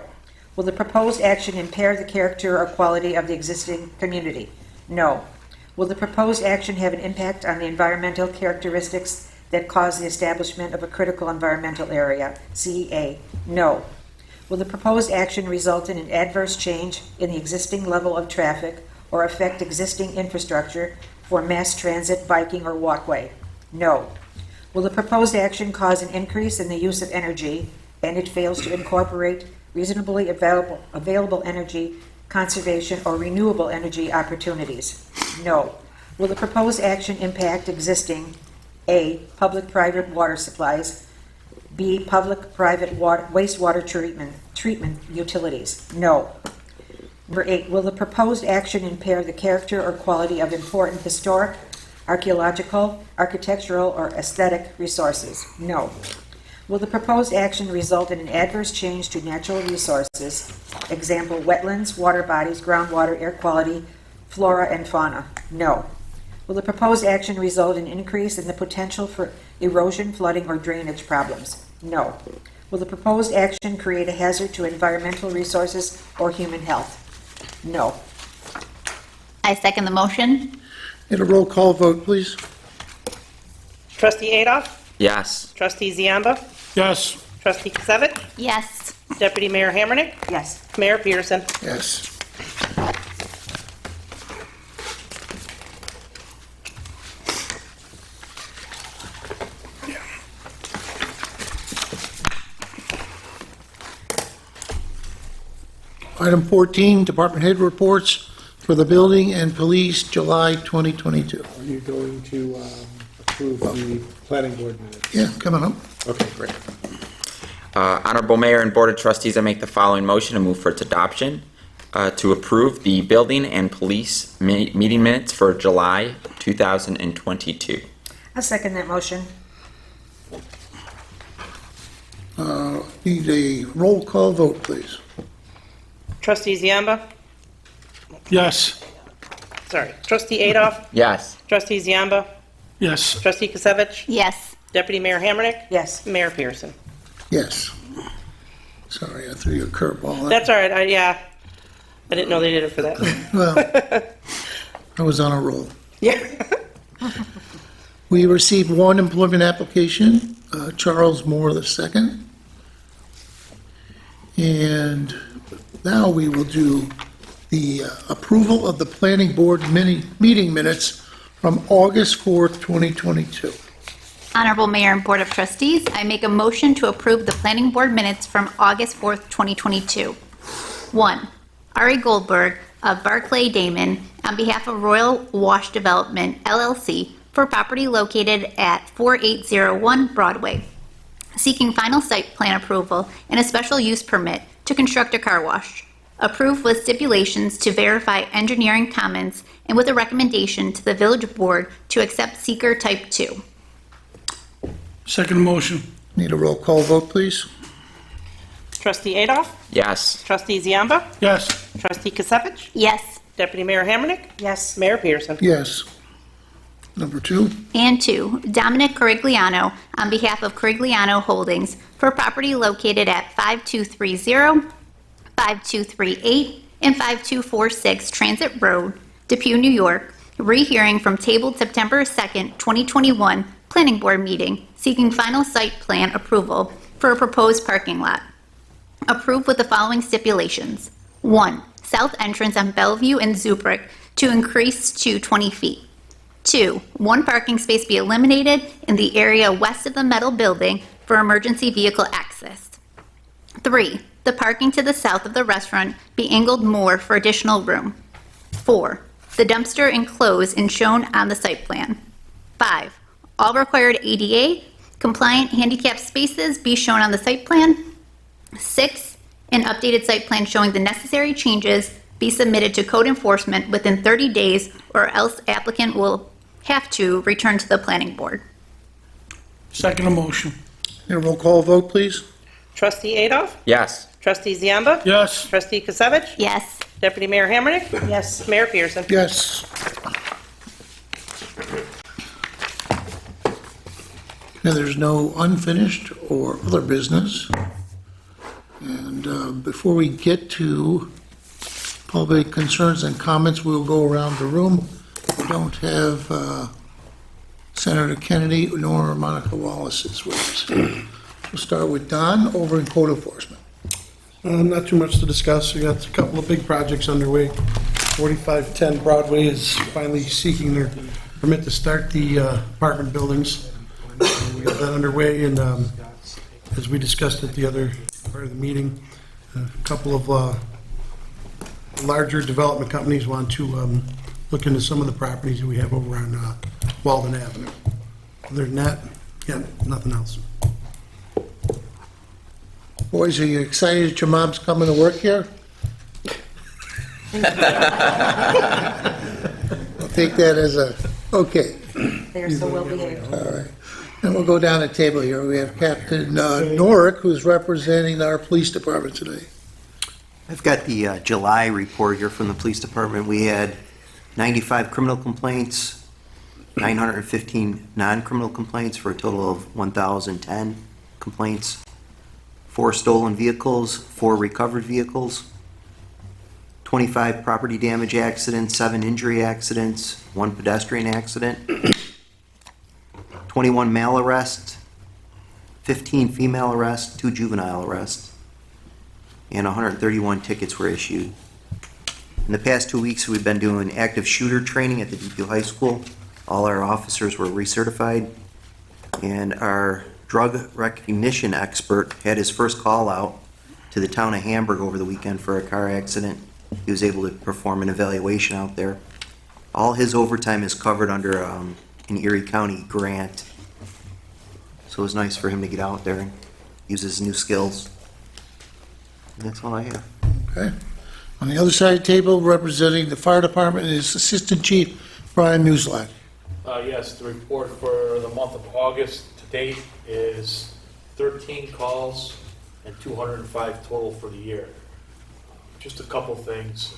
[SPEAKER 5] Will the proposed action impair the character or quality of the existing community? No. Will the proposed action have an impact on the environmental characteristics that cause the establishment of a critical environmental area, CEA? No. Will the proposed action result in an adverse change in the existing level of traffic or affect existing infrastructure for mass transit, biking, or walkway? No. Will the proposed action cause an increase in the use of energy and it fails to incorporate reasonably available energy conservation or renewable energy opportunities? No. Will the proposed action impact existing A, public-private water supplies, B, public-private wastewater treatment utilities? No. Number 8, will the proposed action impair the character or quality of important historic, archaeological, architectural, or aesthetic resources? No. Will the proposed action result in an adverse change to natural resources, example, wetlands, water bodies, groundwater, air quality, flora, and fauna? No. Will the proposed action result in an increase in the potential for erosion, flooding, or drainage problems? No. Will the proposed action create a hazard to environmental resources or human health? No.
[SPEAKER 10] I second the motion.
[SPEAKER 1] And a roll call vote, please.
[SPEAKER 6] Trustee Adolph?
[SPEAKER 7] Yes.
[SPEAKER 6] Trustee Ziamba?
[SPEAKER 9] Yes.
[SPEAKER 6] Trustee Kasevich?
[SPEAKER 10] Yes.
[SPEAKER 6] Deputy Mayor Hammernick?
[SPEAKER 5] Yes.
[SPEAKER 6] Mayor Peterson?
[SPEAKER 1] Yes. Item 14, department head reports for the building and police, July 2022.
[SPEAKER 2] Are you going to approve the planning board minutes?
[SPEAKER 1] Yeah, coming up.
[SPEAKER 2] Okay, great.
[SPEAKER 7] Honorable Mayor and Board of Trustees, I make the following motion and move for its adoption. To approve the building and police meeting minutes for July 2022.
[SPEAKER 5] I'll second that motion.
[SPEAKER 1] Need a roll call vote, please.
[SPEAKER 6] Trustee Ziamba?
[SPEAKER 9] Yes.
[SPEAKER 6] Sorry. Trustee Adolph?
[SPEAKER 7] Yes.
[SPEAKER 6] Trustee Ziamba?
[SPEAKER 9] Yes.
[SPEAKER 6] Trustee Kasevich?
[SPEAKER 10] Yes.
[SPEAKER 6] Deputy Mayor Hammernick,
[SPEAKER 5] Yes.
[SPEAKER 6] Mayor Pearson.
[SPEAKER 1] Yes. Sorry, I threw you a curveball.
[SPEAKER 6] That's all right, I didn't know they did it for that.
[SPEAKER 1] Well, I was on a roll.
[SPEAKER 6] Yeah.
[SPEAKER 1] We received one employment application, Charles Moore II. And now we will do the approval of the planning board meeting minutes from August 4th, 2022.
[SPEAKER 10] Honorable Mayor and Board of Trustees, I make a motion to approve the planning board minutes from August 4th, 2022. 1. Ari Goldberg of Barclay Damon on behalf of Royal Wash Development, LLC, for property located at 4801 Broadway, seeking final site plan approval and a special use permit to construct a car wash. Approved with stipulations to verify engineering comments and with a recommendation to the village board to accept seeker type 2.
[SPEAKER 9] Second motion.
[SPEAKER 1] Need a roll call vote, please?
[SPEAKER 6] Trustee Adolf,
[SPEAKER 7] Yes.
[SPEAKER 6] Trustee Ziamba,
[SPEAKER 9] Yes.
[SPEAKER 6] Trustee Kasevich,
[SPEAKER 10] Yes.
[SPEAKER 6] Deputy Mayor Hammernick,
[SPEAKER 5] Yes.
[SPEAKER 6] Mayor Pearson.
[SPEAKER 1] Yes. Number 2,
[SPEAKER 10] And 2, Dominic Corigliano on behalf of Corigliano Holdings for property located at 5230, 5238, and 5246 Transit Road, Depew, New York, rehearing from tabled September 2nd, 2021 Planning Board meeting, seeking final site plan approval for a proposed parking lot. Approved with the following stipulations. 1, south entrance on Bellevue and Zubrick to increase to 20 feet. 2, 1 parking space be eliminated in the area west of the metal building for emergency vehicle access. 3, the parking to the south of the restaurant be angled more for additional room. 4, the dumpster enclosed and shown on the site plan. 5, all required ADA compliant handicap spaces be shown on the site plan. 6, an updated site plan showing the necessary changes be submitted to code enforcement within 30 days or else applicant will have to return to the planning board.
[SPEAKER 9] Second motion.
[SPEAKER 1] need a roll call vote, please?
[SPEAKER 6] Trustee Adolf,
[SPEAKER 7] Yes.
[SPEAKER 6] Trustee Ziamba,
[SPEAKER 9] Yes.
[SPEAKER 6] Trustee Kasevich,
[SPEAKER 10] Yes.
[SPEAKER 6] Deputy Mayor Hammernick,
[SPEAKER 5] Yes.
[SPEAKER 6] Mayor Pearson.
[SPEAKER 1] Yes. And there's no unfinished or other business. And before we get to public concerns and comments, we'll go around the room. We don't have Senator Kennedy nor Monica Wallace's with us. We'll start with Don over in code enforcement.
[SPEAKER 13] Not too much to discuss. We got a couple of big projects underway. 4510 Broadway is finally seeking their permit to start the apartment buildings. We got that underway, and as we discussed at the other part of the meeting, a couple of larger development companies want to look into some of the properties that we have over on Walden Avenue. Other than that, yeah, nothing else.
[SPEAKER 1] Boys, are you excited that your mom's coming to work here? I'll take that as a, okay.
[SPEAKER 5] They're so well behaved.
[SPEAKER 1] All right. And we'll go down the table here. We have Captain Norick, who's representing our police department today.
[SPEAKER 14] I've got the July report here from the police department. We had 95 criminal complaints, 915 non-criminal complaints for a total of 1,010 complaints. 4 stolen vehicles, 4 recovered vehicles, 25 property damage accidents, 7 injury accidents, 1 pedestrian accident, 21 male arrests, 15 female arrests, 2 juvenile arrests, and 131 tickets were issued. In the past 2 weeks, we've been doing active shooter training at the Depew High School. All our officers were recertified, and our drug recognition expert had his first call out to the town of Hamburg over the weekend for a car accident. He was able to perform an evaluation out there. All his overtime is covered under an Erie County grant. So it was nice for him to get out there and use his new skills. And that's all I have.
[SPEAKER 1] Okay. On the other side of the table, representing the fire department, is Assistant Chief Brian Muslak.
[SPEAKER 3] Yes, the report for the month of August to date is 13 calls and 205 total for the year. Just a couple things.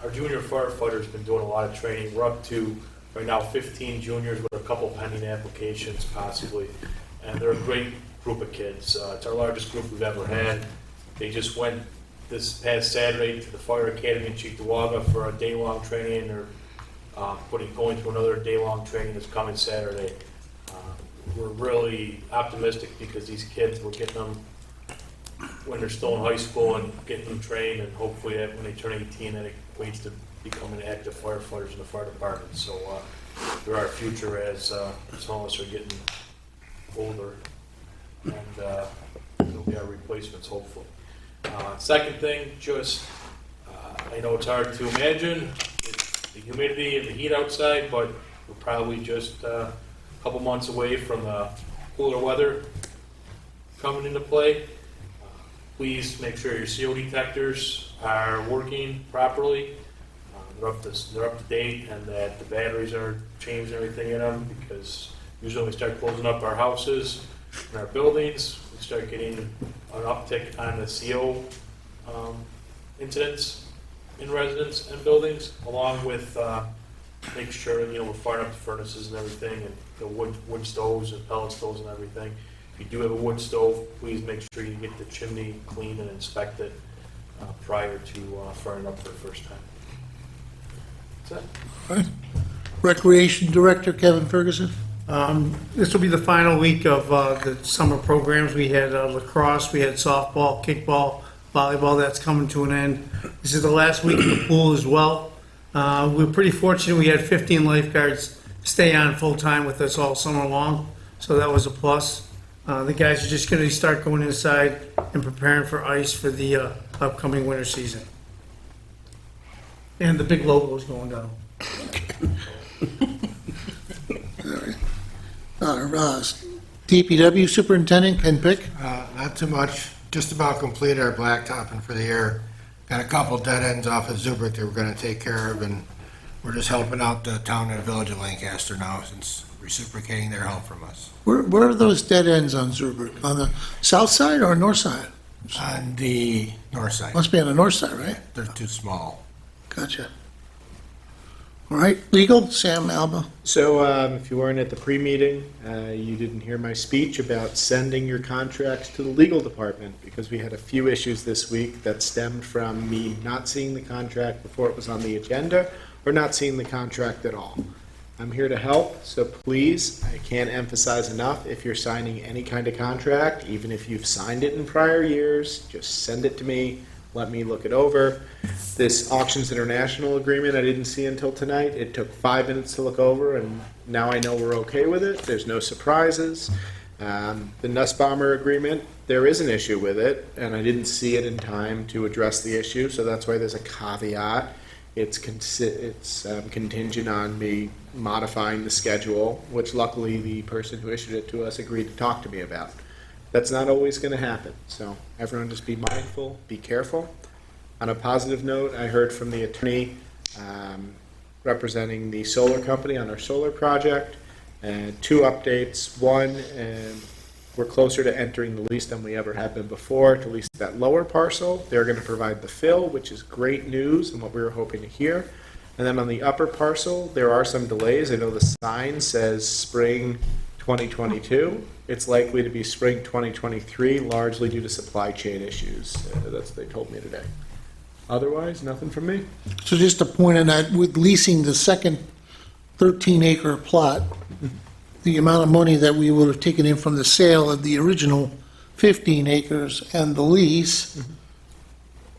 [SPEAKER 3] Our junior firefighters been doing a lot of training. We're up to right now 15 juniors with a couple pending applications possibly. and they're a great group of kids. It's our largest group we've ever had. They just went this past Saturday to the Fire Academy in Cheektowaga for a day-long training, or going to another day-long training this coming Saturday. We're really optimistic because these kids, we're getting them when they're still in high school and getting them trained, and hopefully that when they turn 18, that equates to becoming active firefighters in the fire department. So they're our future as some of us are getting older, and they'll be our replacements, hopefully. Second thing, just I know it's hard to imagine the humidity and the heat outside, but we're probably just a couple months away from the cooler weather coming into play. Please make sure your CO detectors are working properly. They're up to date, and that the batteries are changed and everything in them, because usually when we start closing up our houses and our buildings, we start getting an uptick on the CO incidents in residents and buildings, along with making sure we're firing up the furnaces and everything, and the wood stoves and pellet stoves and everything. If you do have a wood stove, please make sure you get the chimney cleaned and inspected prior to firing up for the first time. That's it.
[SPEAKER 1] All right. Recreation Director Kevin Ferguson.
[SPEAKER 11] This will be the final week of the summer programs. We had lacrosse, we had softball, kickball, volleyball. That's coming to an end. This is the last week of the pool as well. We're pretty fortunate. We had 15 lifeguards stay on full-time with us all summer long, so that was a plus. The guys are just going to start going inside and preparing for ice for the upcoming winter season. And the big logo is going down.
[SPEAKER 1] DPW Superintendent Ken Pick.
[SPEAKER 15] Not too much, just about completed our blacktopping for the year. Got a couple dead ends off of Zubrick that we're gonna take care of, and we're just helping out the town and the village of Lancaster now, since reciprocating their help from us.
[SPEAKER 1] Where are those dead ends on Zubrick? On the south side or north side?
[SPEAKER 15] On the north side.
[SPEAKER 1] Must be on the north side, right?
[SPEAKER 15] They're too small.
[SPEAKER 1] Gotcha. All right, legal, Sam Alba.
[SPEAKER 2] So if you weren't at the pre-meeting, you didn't hear my speech about sending your contracts to the legal department, because we had a few issues this week that stemmed from me not seeing the contract before it was on the agenda, or not seeing the contract at all. I'm here to help, so please, I can't emphasize enough, if you're signing any kind of contract, even if you've signed it in prior years, just send it to me. Let me look it over. This Auctions International agreement I didn't see until tonight. It took 5 minutes to look over, and now I know we're okay with it. There's no surprises. The Nussbaumer agreement, there is an issue with it, and I didn't see it in time to address the issue, so that's why there's a caveat. It's contingent on me modifying the schedule, which luckily the person who issued it to us agreed to talk to me about. That's not always going to happen, so everyone just be mindful, be careful. On a positive note, I heard from the attorney representing the solar company on our solar project, and 2 updates. One, we're closer to entering the lease than we ever have been before, to lease that lower parcel. They're going to provide the fill, which is great news and what we were hoping to hear. And then on the upper parcel, there are some delays. I know the sign says spring 2022. It's likely to be spring 2023, largely due to supply chain issues. That's what they told me today. Otherwise, nothing from me.
[SPEAKER 1] So just a point on that, with leasing the second 13-acre plot, the amount of money that we would have taken in from the sale of the original 15 acres and the lease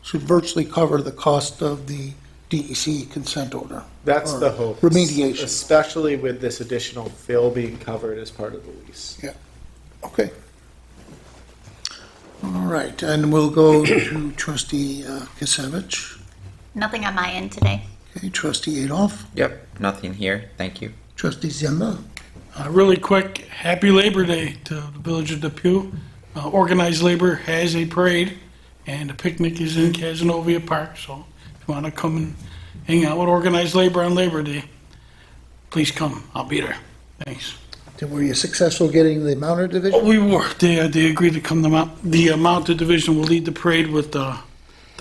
[SPEAKER 1] should virtually cover the cost of the DEC consent order.
[SPEAKER 2] That's
[SPEAKER 1] or
[SPEAKER 2] the hope.
[SPEAKER 1] Remediation.
[SPEAKER 2] Especially with this additional fill being covered as part of the lease.
[SPEAKER 1] Yeah. Okay. All right, and we'll go to Trustee Kisevich.
[SPEAKER 10] Nothing on my end today.
[SPEAKER 1] Okay, Trustee Adolph.
[SPEAKER 7] Yep, nothing here. Thank you.
[SPEAKER 1] Trustee Zimba.
[SPEAKER 9] Really quick, happy Labor Day to the village of Depew. Organized Labor has a parade, and the picnic is in Casanova Park, so if you want to come and hang out with Organized Labor on Labor Day, please come. I'll be there. Thanks.
[SPEAKER 1] Were you successful getting the mounted division?
[SPEAKER 9] We were. They agreed to come. The mounted division will lead the parade with the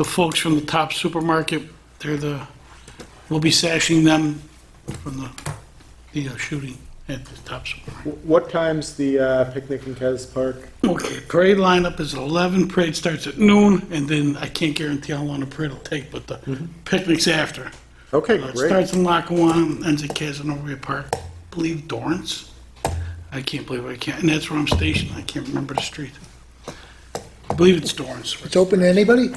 [SPEAKER 9] folks from the Top Supermarket. We'll be sashing them from the shooting. at the top somewhere.
[SPEAKER 2] What time's the picnic in Kez Park?
[SPEAKER 9] Okay, parade lineup is at 11, parade starts at noon, and then I can't guarantee how long the parade will take, but the picnic's after.
[SPEAKER 2] Okay,
[SPEAKER 9] It
[SPEAKER 2] great.
[SPEAKER 9] starts in Lackawanna, ends at Casanova Park, I believe Dorrance. I can't believe I can't, and that's where I'm stationed, I can't remember the street. I believe it's Dorrance.
[SPEAKER 1] It's open to anybody?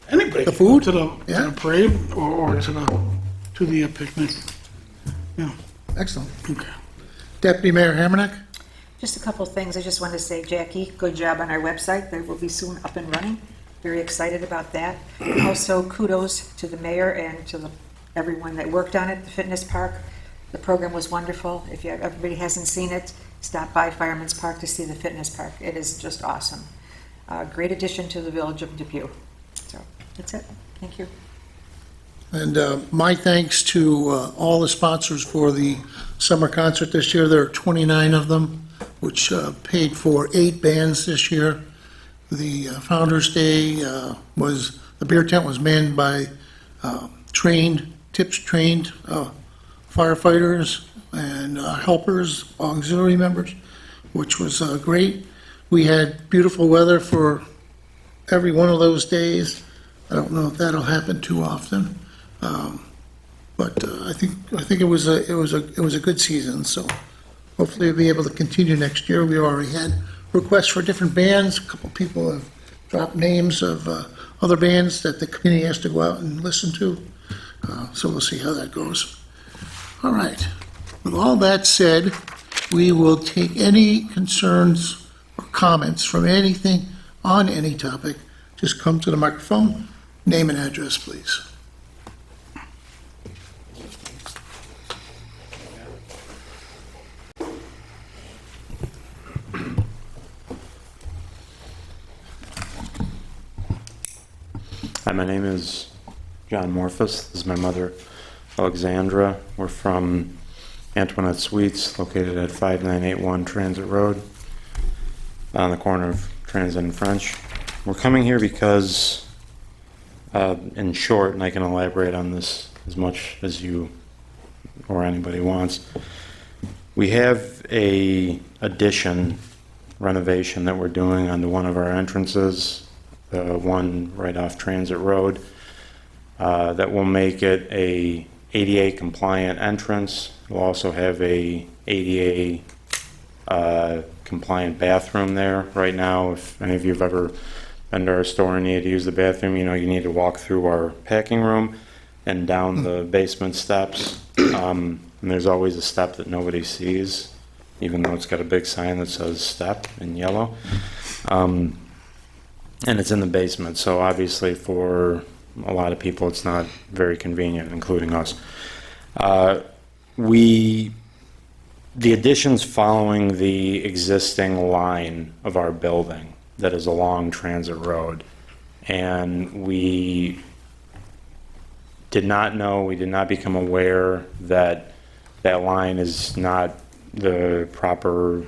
[SPEAKER 9] Anybody.
[SPEAKER 1] The food?
[SPEAKER 9] To the
[SPEAKER 1] Yeah.
[SPEAKER 9] parade or to the picnic. Yeah,
[SPEAKER 1] Excellent.
[SPEAKER 9] okay.
[SPEAKER 1] Deputy Mayor Hamernick?
[SPEAKER 5] Just a couple of things. I just wanted to say, Jackie, good job on our website. That will be soon up and running. Very excited about that. Also, kudos to the mayor and to everyone that worked on it, the fitness park. The program was wonderful. If everybody hasn't seen it, stop by Fireman's Park to see the fitness park. It is just awesome. Great addition to the village of Depew. So, that's it. Thank you.
[SPEAKER 1] And my thanks to all the sponsors for the summer concert this year. There are 29 of them, which paid for 8 bands this year. The Founder's Day the beer tent was manned by trained firefighters and helpers, auxiliary members, which was great. We had beautiful weather for every one of those days. I don't know if that'll happen too often. But I think it was a good season, so hopefully we'll be able to continue next year. We already had requests for different bands. A couple people have dropped names of other bands that the committee has to go out and listen to. So we'll see how that goes. All right. With all that said, we will take any concerns or comments from anything on any topic. Just come to the microphone. Name and address, please.
[SPEAKER 16] Hi, my name is John Morphus. This is my mother, Alexandra. We're from Antoinette Suites, located at 5981 Transit Road, on the corner of Transit and French. We're coming here because, in short, and I can elaborate on this as much as you or anybody wants, we have a addition renovation that we're doing onto one of our entrances, the one right off Transit Road, that will make it a ADA compliant entrance. We'll also have a ADA compliant bathroom there. Right now, if any of you have ever been to our store and need to use the bathroom, you know you need to walk through our packing room and down the basement steps. And there's always a step that nobody sees, even though it's got a big sign that says step in yellow. And it's in the basement, so obviously for a lot of people it's not very convenient, including us. The addition's following the existing line of our building that is along Transit Road. And we did not know, we did not become aware that that line is not the proper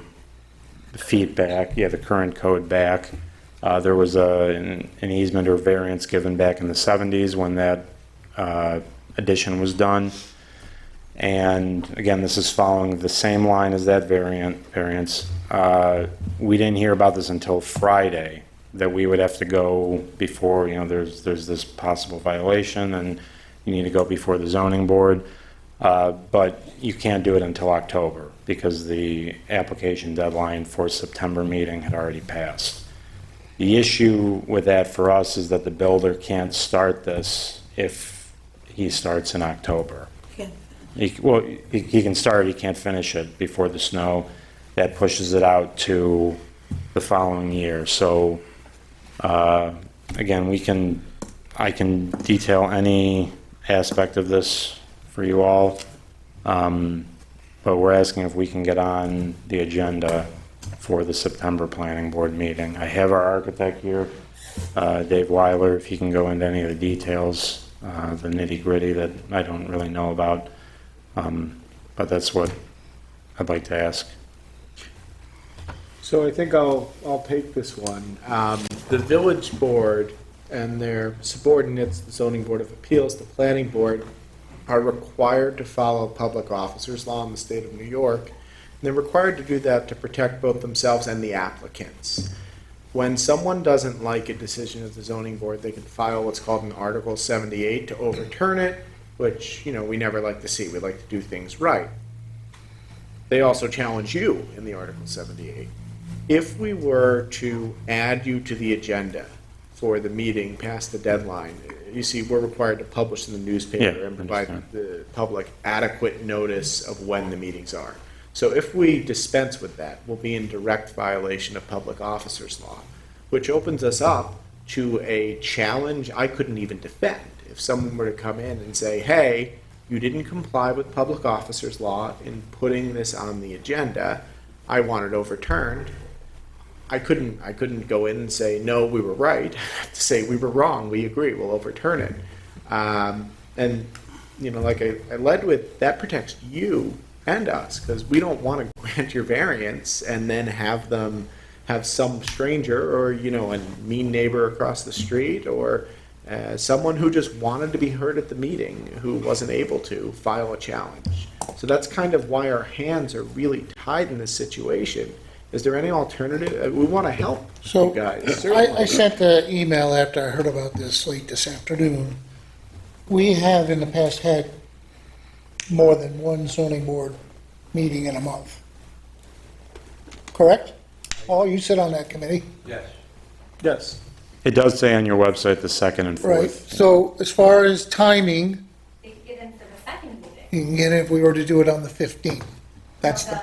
[SPEAKER 16] feedback, the current code back. There was an easement or variance given back in the 70s when that addition was done. And again, this is following the same line as that variance. We didn't hear about this until Friday, that we would have to go before, there's this possible violation and you need to go before the zoning board. But you can't do it until October because the application deadline for September meeting had already passed. The issue with that for us is that the builder can't start this if he starts in October. He can start, he can't finish it before the snow. That pushes it out to the following year. So, again, I can detail any aspect of this for you all, but we're asking if we can get on the agenda for the September Planning Board meeting. I have our architect here, Dave Weiler, if he can go into any of the details, the nitty-gritty that I don't really know about. But that's what I'd like to ask.
[SPEAKER 2] So I think I'll take this one. The village board and their subordinates, the zoning board of appeals, the planning board, are required to follow public officers law in the state of New York They're required to do that to protect both themselves and the applicants. When someone doesn't like a decision of the zoning board, they can file what's called an Article 78 to overturn it, which, we never like to see. We like to do things right. They also challenge you in the Article 78. If we were to add you to the agenda for the meeting past the deadline, you see, we're required to publish in the newspaper
[SPEAKER 16] Yeah,
[SPEAKER 2] and provide
[SPEAKER 16] understand.
[SPEAKER 2] the public adequate notice of when the meetings are. So if we dispense with that, we'll be in direct violation of public officers law, which opens us up to a challenge I couldn't even defend. If someone were to come in and say, hey, you didn't comply with public officers law in putting this on the agenda, I want it overturned. I couldn't go in and say, no, we were right. I have to say, we were wrong, we agree, we'll overturn it. And, like I led with, that protects you and us, because we don't want to grant your variance and then have them have some stranger or, a mean neighbor across the street or someone who just wanted to be heard at the meeting who wasn't able to file a challenge. So that's kind of why our hands are really tied in this situation. Is there any alternative? We want to help
[SPEAKER 1] So
[SPEAKER 2] you guys.
[SPEAKER 1] I
[SPEAKER 2] certainly.
[SPEAKER 1] sent an email after I heard about this late this afternoon. We have in the past had more than one zoning board meeting in a month. Correct? Paul, you sit on that committee,
[SPEAKER 2] Yes.
[SPEAKER 16] It does say on your website the second and
[SPEAKER 1] right?
[SPEAKER 16] fourth.
[SPEAKER 1] So as far as timing,
[SPEAKER 12] They could get in for the second meeting.
[SPEAKER 1] you can get it if we were to do it on the 15th. That's
[SPEAKER 12] No,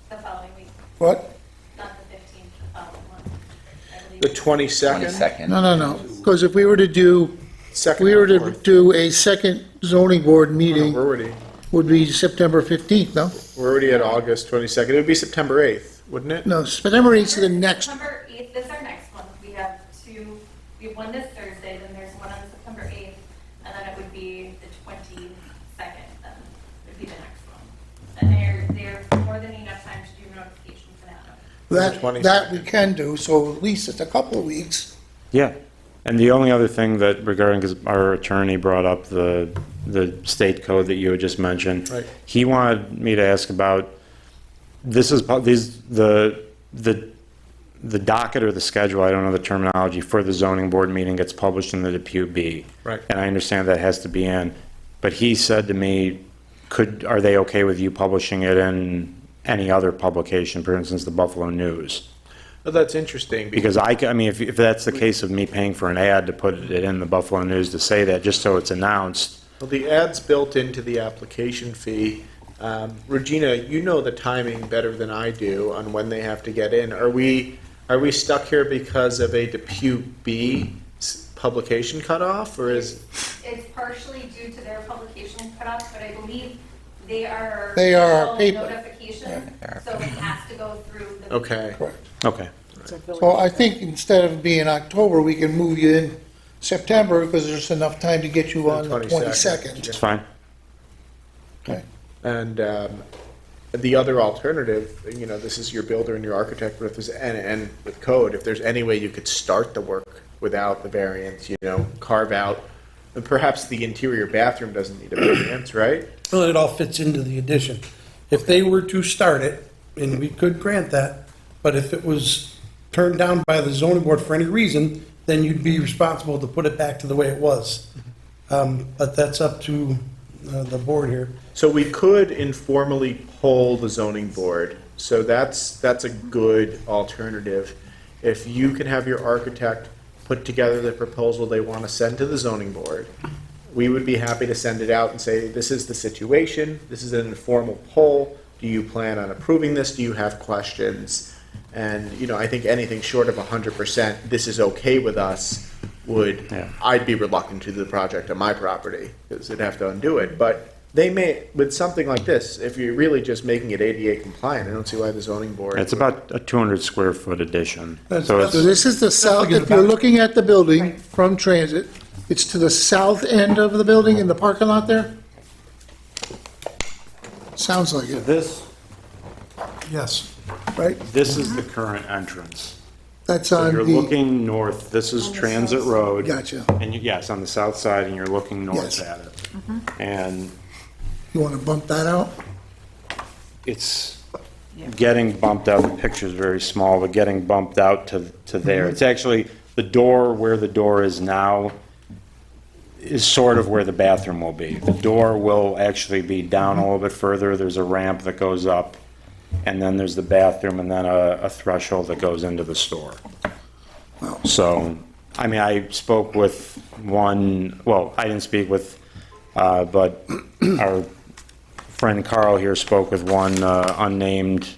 [SPEAKER 1] the,
[SPEAKER 12] the following week,
[SPEAKER 1] what?
[SPEAKER 12] not the 15th, the following one. I believe.
[SPEAKER 2] The 22nd?
[SPEAKER 7] 22nd.
[SPEAKER 1] No. Because if we were to do,
[SPEAKER 2] Second
[SPEAKER 1] we were
[SPEAKER 2] or
[SPEAKER 1] to
[SPEAKER 2] fourth?
[SPEAKER 1] do a second zoning board
[SPEAKER 2] No,
[SPEAKER 1] meeting,
[SPEAKER 2] we're
[SPEAKER 1] would be September 15th, no?
[SPEAKER 2] already at August 22nd. It would be September 8th, wouldn't it?
[SPEAKER 1] No, September 8th is the next,
[SPEAKER 12] September 8th is our next one. We have one this Thursday, then there's one on September 8th, and then it would be the 22nd, then would be the next one. And they're more than enough time to do notification for that.
[SPEAKER 1] that we can do, so at least it's a couple of weeks.
[SPEAKER 16] Yeah. And the only other thing that regarding, because our attorney brought up the state code that you had just mentioned.
[SPEAKER 2] Right.
[SPEAKER 16] He wanted me to ask about, the docket or the schedule, I don't know the terminology, for the zoning board meeting gets published in the Depew Bee.
[SPEAKER 2] Right.
[SPEAKER 16] And I understand that has to be in, but he said to me, are they okay with you publishing it in any other publication, for instance, the Buffalo News?
[SPEAKER 2] Oh, that's interesting.
[SPEAKER 16] Because I mean, if that's the case of me paying for an ad to put it in the Buffalo News to say that, just so it's announced.
[SPEAKER 2] Well, the ad's built into the application fee. Regina, you know the timing better than I do on when they have to get in. Are we stuck here because of a Depew B publication cutoff, or is?
[SPEAKER 12] It's partially due to their publication cutoff, but I believe they are.
[SPEAKER 1] They are
[SPEAKER 12] official
[SPEAKER 1] paper.
[SPEAKER 12] Notification, so it has to go through the.
[SPEAKER 2] Okay.
[SPEAKER 16] Okay.
[SPEAKER 1] So I think instead of being October, we can move you in September, because there's enough time to get you on the 22nd.
[SPEAKER 16] It's fine.
[SPEAKER 1] Okay.
[SPEAKER 2] And the other alternative, this is your builder and your architect, but if there's, and with code, if there's any way you could start the work without the variance, carve out, and perhaps the interior bathroom doesn't need a variance, right?
[SPEAKER 13] Well, it all fits into the addition. If they were to start it, and we could grant that, but if it was turned down by the zoning board for any reason, then you'd be responsible to put it back to the way it was. But that's up to the board here.
[SPEAKER 2] So we could informally poll the zoning board. So that's a good alternative. If you can have your architect put together the proposal they want to send to the zoning board, we would be happy to send it out and say, this is the situation, this is an informal poll, do you plan on approving this, do you have questions? And, I think anything short of 100%, this is okay with us, I'd be reluctant to do the project on my property, because they'd have to undo it. But they may, with something like this, if you're really just making it ADA compliant, I don't see why the zoning board.
[SPEAKER 16] It's about a 200 square foot addition. So
[SPEAKER 1] So
[SPEAKER 16] it's,
[SPEAKER 1] this is the south, if you're looking at the building from transit, it's to the south end of the building in the parking lot there? Sounds like it,
[SPEAKER 13] This? Yes.
[SPEAKER 1] right?
[SPEAKER 16] this is the current entrance.
[SPEAKER 1] That's
[SPEAKER 16] So
[SPEAKER 1] on
[SPEAKER 16] you're
[SPEAKER 1] the,
[SPEAKER 16] looking north, this is Transit Road.
[SPEAKER 1] gotcha.
[SPEAKER 16] And yes, on the south side, and you're looking north
[SPEAKER 1] Yes.
[SPEAKER 16] at it. And
[SPEAKER 1] You want to bump that out?
[SPEAKER 16] it's, getting bumped out, the picture's very small, but getting bumped out to there. It's actually, the door, where the door is now, is sort of where the bathroom will be. The door will actually be down a little bit further. There's a ramp that goes up, and then there's the bathroom, and then a threshold that goes into the store. So, I mean, I spoke with one, well, I didn't speak with, but our friend Carl here spoke with one unnamed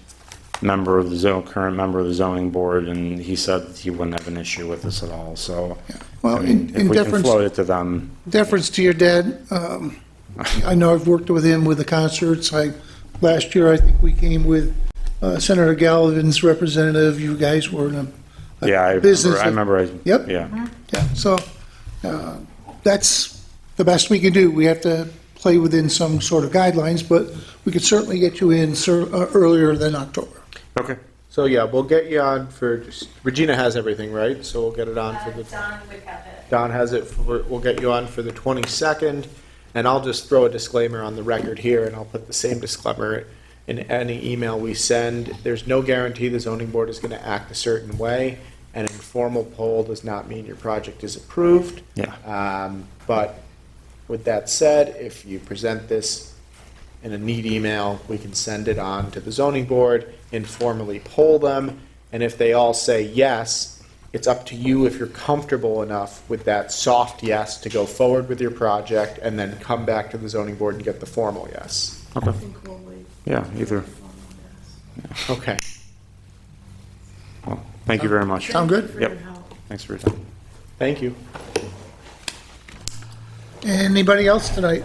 [SPEAKER 16] member of the current member of the zoning board, and he said he wouldn't have an issue with this at all, so.
[SPEAKER 1] Well,
[SPEAKER 16] I mean,
[SPEAKER 1] in
[SPEAKER 16] if we can
[SPEAKER 1] deference-
[SPEAKER 16] float it to them.
[SPEAKER 1] Deference to your dad, I know I've worked with him with the concerts. Last year, I think we came with Senator Gallivan's representative. You guys were in a
[SPEAKER 16] Yeah,
[SPEAKER 1] business.
[SPEAKER 16] I remember,
[SPEAKER 1] Yep.
[SPEAKER 16] yeah.
[SPEAKER 1] Yeah, so that's the best we can do. We have to play within some sort of guidelines, but we could certainly get you in earlier than October.
[SPEAKER 16] Okay.
[SPEAKER 2] So yeah, we'll get you on for, Regina has everything, right? So we'll get it on for the.
[SPEAKER 12] Don would have it.
[SPEAKER 2] Don has it, we'll get you on for the 22nd, and I'll just throw a disclaimer on the record here, and I'll put the same disclaimer in any email we send. There's no guarantee the zoning board is going to act a certain way. An informal poll does not mean your project is approved.
[SPEAKER 16] Yeah.
[SPEAKER 2] But with that said, if you present this in a neat email, we can send it on to the zoning board, informally poll them, and if they all say yes, it's up to you if you're comfortable enough with that soft yes to go forward with your project and then come back to the zoning board and get the formal yes.
[SPEAKER 16] Okay. Yeah, either.
[SPEAKER 2] Okay.
[SPEAKER 16] Well, thank you very much.
[SPEAKER 1] Sound good?
[SPEAKER 16] Yep. Thanks for your time.
[SPEAKER 2] Thank you.
[SPEAKER 1] Anybody else tonight?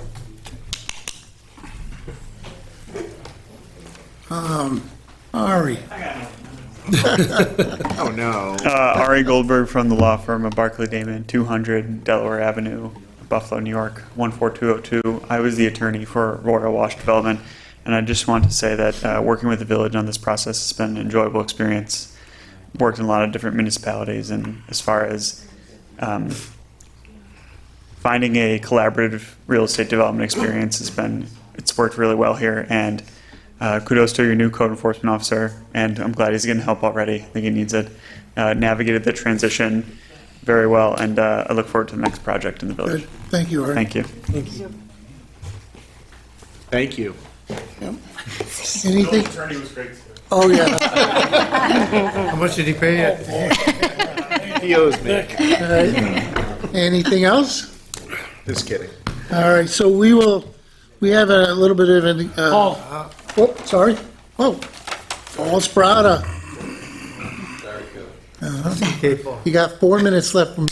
[SPEAKER 1] Ari.
[SPEAKER 2] Oh, no.
[SPEAKER 17] Ari Goldberg from the law firm of Barclay Damon, 200 Delaware Avenue, Buffalo, New York, 14202. I was the attorney for Royal Wash Development, and I just want to say that working with the village on this process has been an enjoyable experience. Worked in a lot of different municipalities, and as far as finding a collaborative real estate development experience it's worked really well here, and kudos to your new code enforcement officer, and I'm glad he's getting help already. I think he needs it. Navigated the transition very well, and I look forward to the next project in the village.
[SPEAKER 1] Good. Thank you, Ari.
[SPEAKER 17] Thank you.
[SPEAKER 2] Thank you.
[SPEAKER 1] Yep. Anything?
[SPEAKER 3] attorney was great.
[SPEAKER 1] Oh, yeah.
[SPEAKER 11] How much did he pay you?
[SPEAKER 2] He owes me.
[SPEAKER 1] All right. Anything else?
[SPEAKER 2] Just kidding.
[SPEAKER 1] All right, so we have a little bit of an, oh, sorry. Oh, Paul Sprata. You got 4 minutes left from.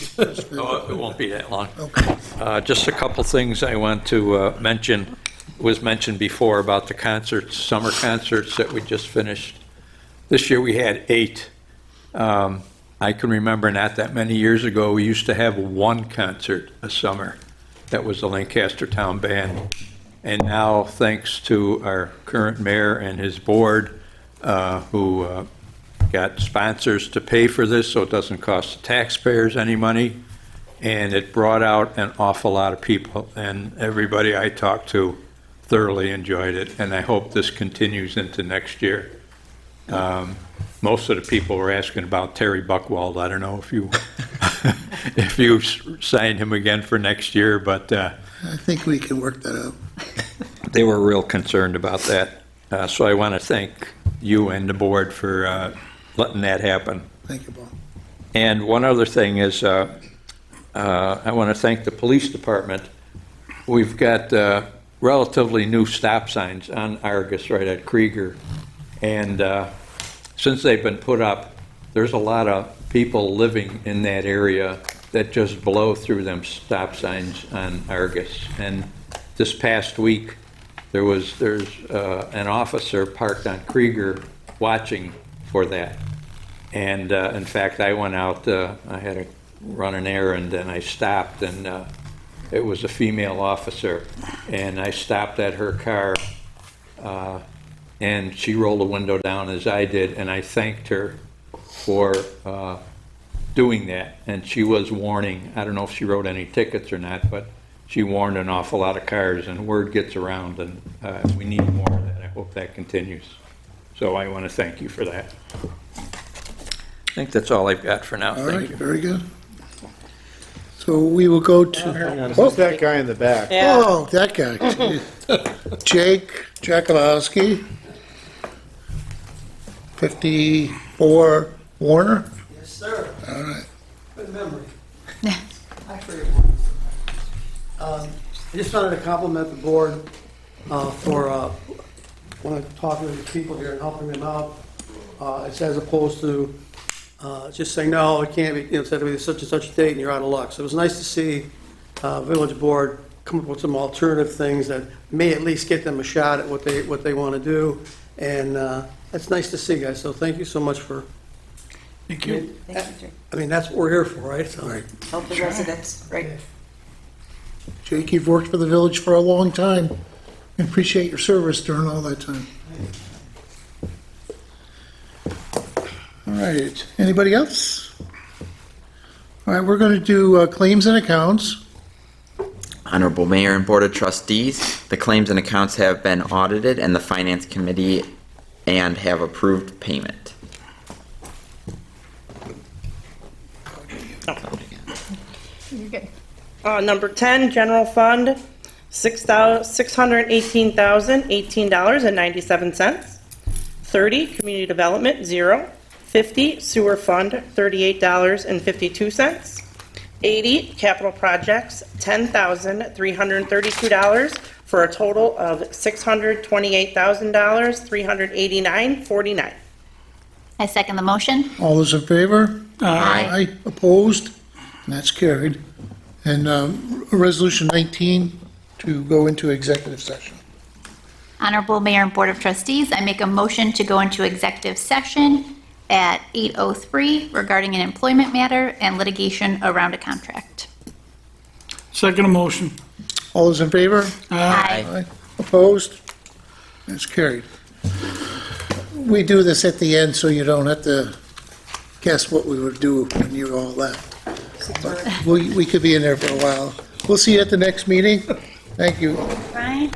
[SPEAKER 8] Oh, it won't be that long.
[SPEAKER 1] Okay.
[SPEAKER 8] Just a couple things I want to mention. Was mentioned before about the concerts, summer concerts that we just finished. This year we had 8. I can remember not that many years ago, we used to have one concert a summer. That was the Lancaster Town Band. And now, thanks to our current mayor and his board, who got sponsors to pay for this so it doesn't cost the taxpayers any money, and it brought out an awful lot of people, and everybody I talked to thoroughly enjoyed it, and I hope this continues into next year. Most of the people were asking about Terry Buckwald. I don't know if you if you signed him again for next year, but
[SPEAKER 1] I think we can work that out.
[SPEAKER 8] they were real concerned about that. So I want to thank you and the board for letting that happen.
[SPEAKER 1] Thank you, Paul.
[SPEAKER 8] And one other thing is, I want to thank the police department. We've got relatively new stop signs on Argus right at Krieger. And since they've been put up, there's a lot of people living in that area that just blow through them stop signs on Argus. And this past week, there's an officer parked on Krieger watching for that. And in fact, I went out, I had to run an errand, and I stopped, and it was a female officer, and I stopped at her car, and she rolled the window down as I did, and I thanked her for doing that. And she was warning, I don't know if she wrote any tickets or not, but she warned an awful lot of cars, and word gets around, and we need more of that. I hope that continues. So I want to thank you for that. I think that's all I've got for now.
[SPEAKER 1] All
[SPEAKER 8] Thank
[SPEAKER 1] right,
[SPEAKER 8] you.
[SPEAKER 1] very good. So we will go to,
[SPEAKER 2] Who's that guy in the back?
[SPEAKER 1] oh, that guy. Jake Jackowski, 54 Warner.
[SPEAKER 18] Yes, sir.
[SPEAKER 1] All right.
[SPEAKER 18] Good memory. Actually, I just wanted to compliment the board for when I'm talking to the people here and helping them out. It's as opposed to just saying, no, it can't be, it's had to be such and such a date and you're out of luck. So it was nice to see village board come up with some alternative things that may at least get them a shot at what they want to do. And that's nice to see, guys. So thank you so much for.
[SPEAKER 9] Thank you.
[SPEAKER 5] Thank you, Jake.
[SPEAKER 18] I mean, that's what we're here for, right? So,
[SPEAKER 1] Right.
[SPEAKER 5] Help the residents, right?
[SPEAKER 1] Jake, you've worked for the village for a long time. We appreciate your service during all that time. All right, anybody else? All right, we're going to do claims and accounts.
[SPEAKER 7] Honorable Mayor and Board of Trustees, the claims and accounts have been audited and the Finance Committee and have approved payment.
[SPEAKER 10] You're good.
[SPEAKER 6] Number 10, general fund, $618,018.97. 30, community development, 0. 50, sewer fund, $38.52. 80, capital projects, $10,332 for a total of $628,389.49.
[SPEAKER 10] I second the motion.
[SPEAKER 1] All those in favor?
[SPEAKER 10] Aye.
[SPEAKER 1] Opposed? And that's carried. And Resolution 19 to go into executive session.
[SPEAKER 10] Honorable Mayor and Board of Trustees, I make a motion to go into executive session at 8:03 regarding an employment matter and litigation around a contract.
[SPEAKER 9] Second motion.
[SPEAKER 1] All those in favor?
[SPEAKER 10] Aye.
[SPEAKER 1] Opposed? That's carried. We do this at the end so you don't have to guess what we would do when you all left. But we could be in there for a while. We'll see you at the next meeting. Thank you.
[SPEAKER 10] Brian?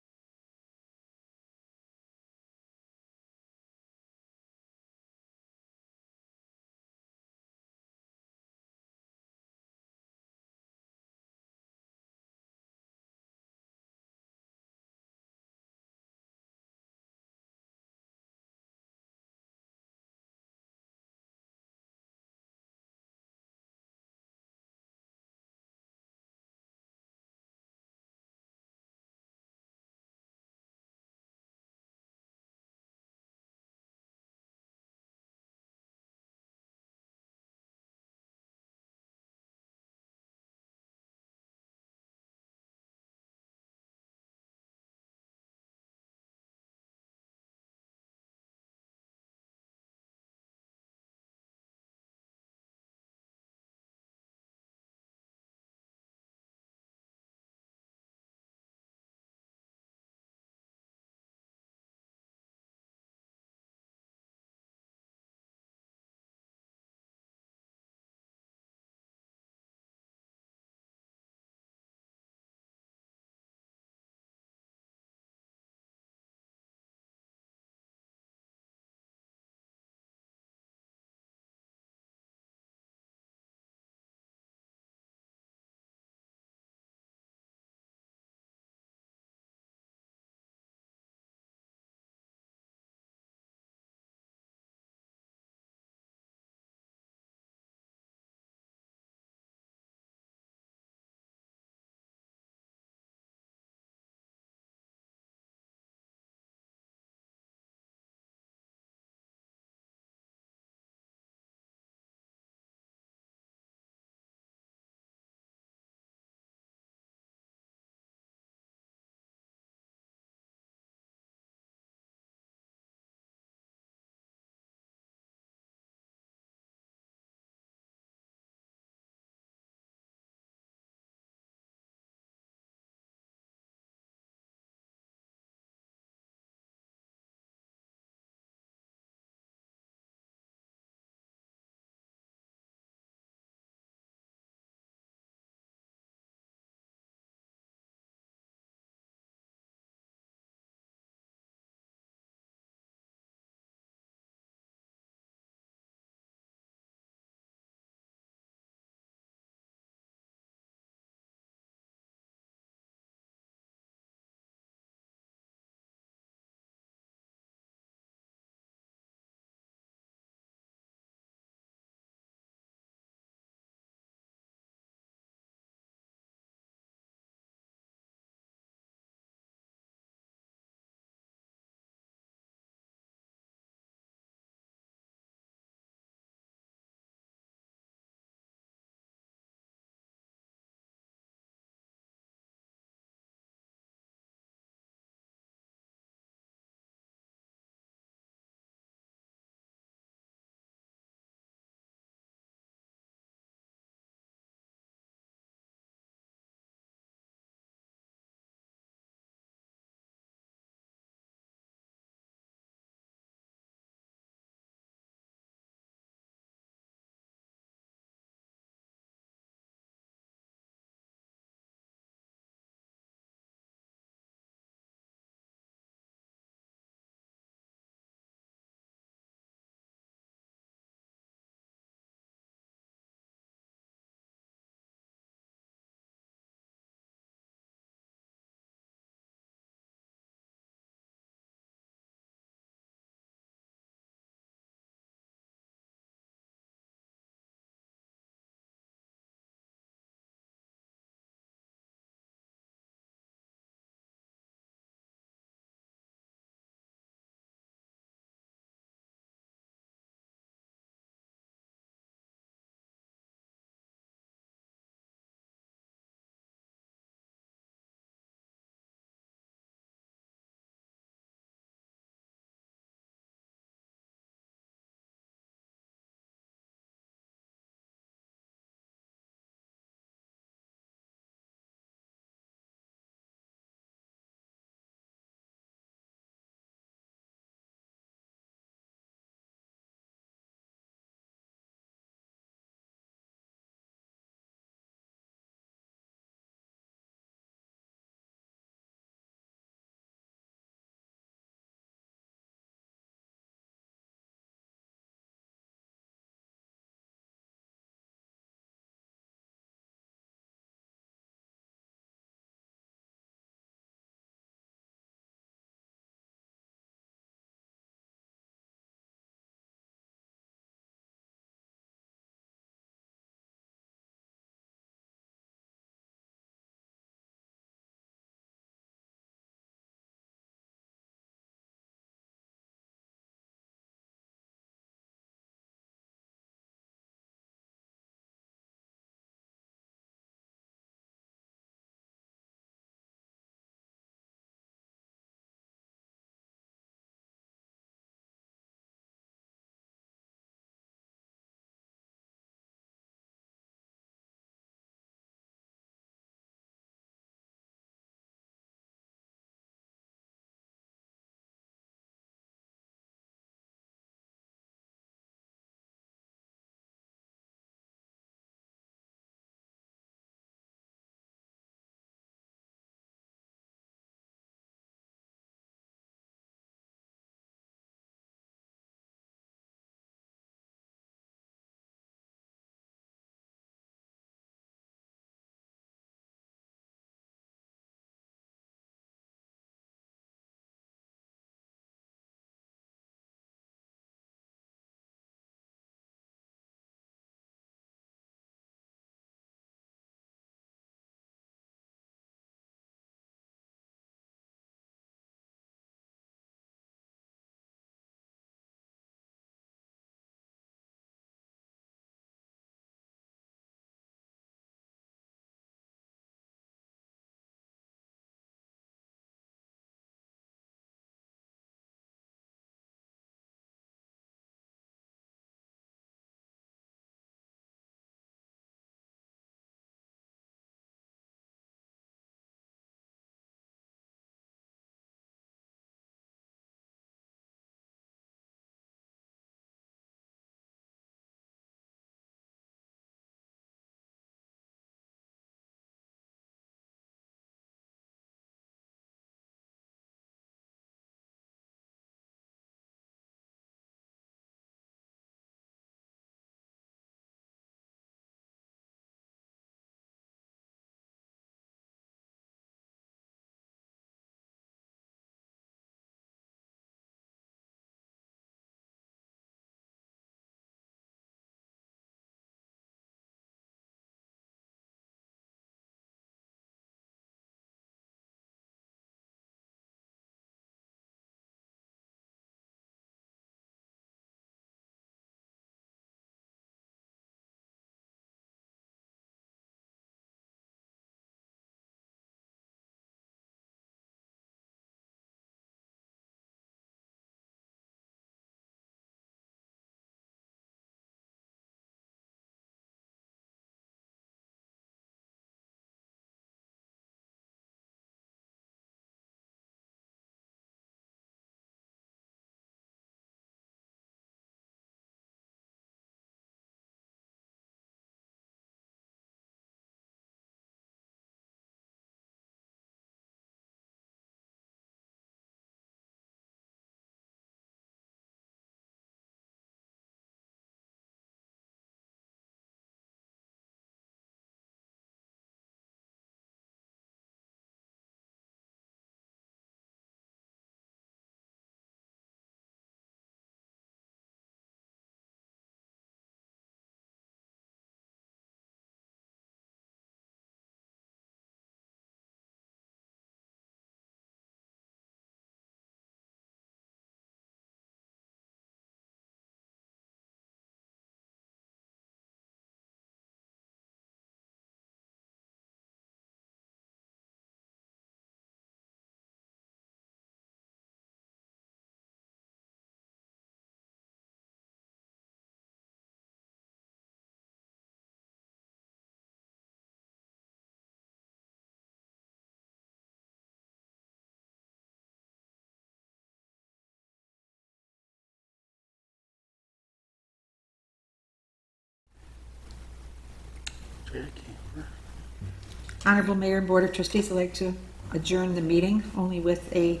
[SPEAKER 5] Honorable Mayor and Board of Trustees, I'd like to adjourn the meeting, only with a...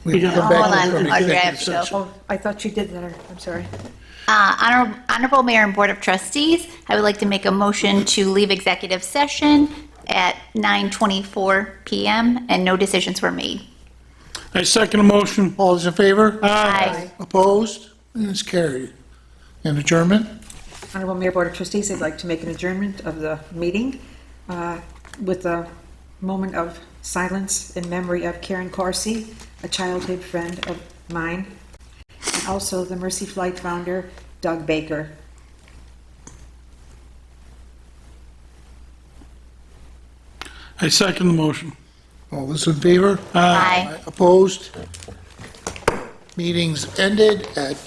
[SPEAKER 1] We
[SPEAKER 9] got-
[SPEAKER 1] come back
[SPEAKER 10] Hold on,
[SPEAKER 1] from
[SPEAKER 10] I'll
[SPEAKER 1] executive
[SPEAKER 10] grab
[SPEAKER 1] session.
[SPEAKER 5] Oh, I thought you did that, I'm sorry.
[SPEAKER 10] Honorable Mayor and Board of Trustees, I would like to make a motion to leave executive session at 9:24 PM, and no decisions were made.
[SPEAKER 9] I second the motion.
[SPEAKER 1] All those in favor?
[SPEAKER 10] Aye.
[SPEAKER 1] Opposed? And it's carried. And adjournment?
[SPEAKER 5] Honorable Mayor, Board of Trustees, I'd like to make an adjournment of the meeting with a moment of silence in memory of Karen Corsi, a childhood friend of mine, and also the Mercy Flight founder, Doug Baker.
[SPEAKER 9] I second the motion.
[SPEAKER 1] All those in favor?
[SPEAKER 10] Aye.
[SPEAKER 1] Opposed? Meeting's ended at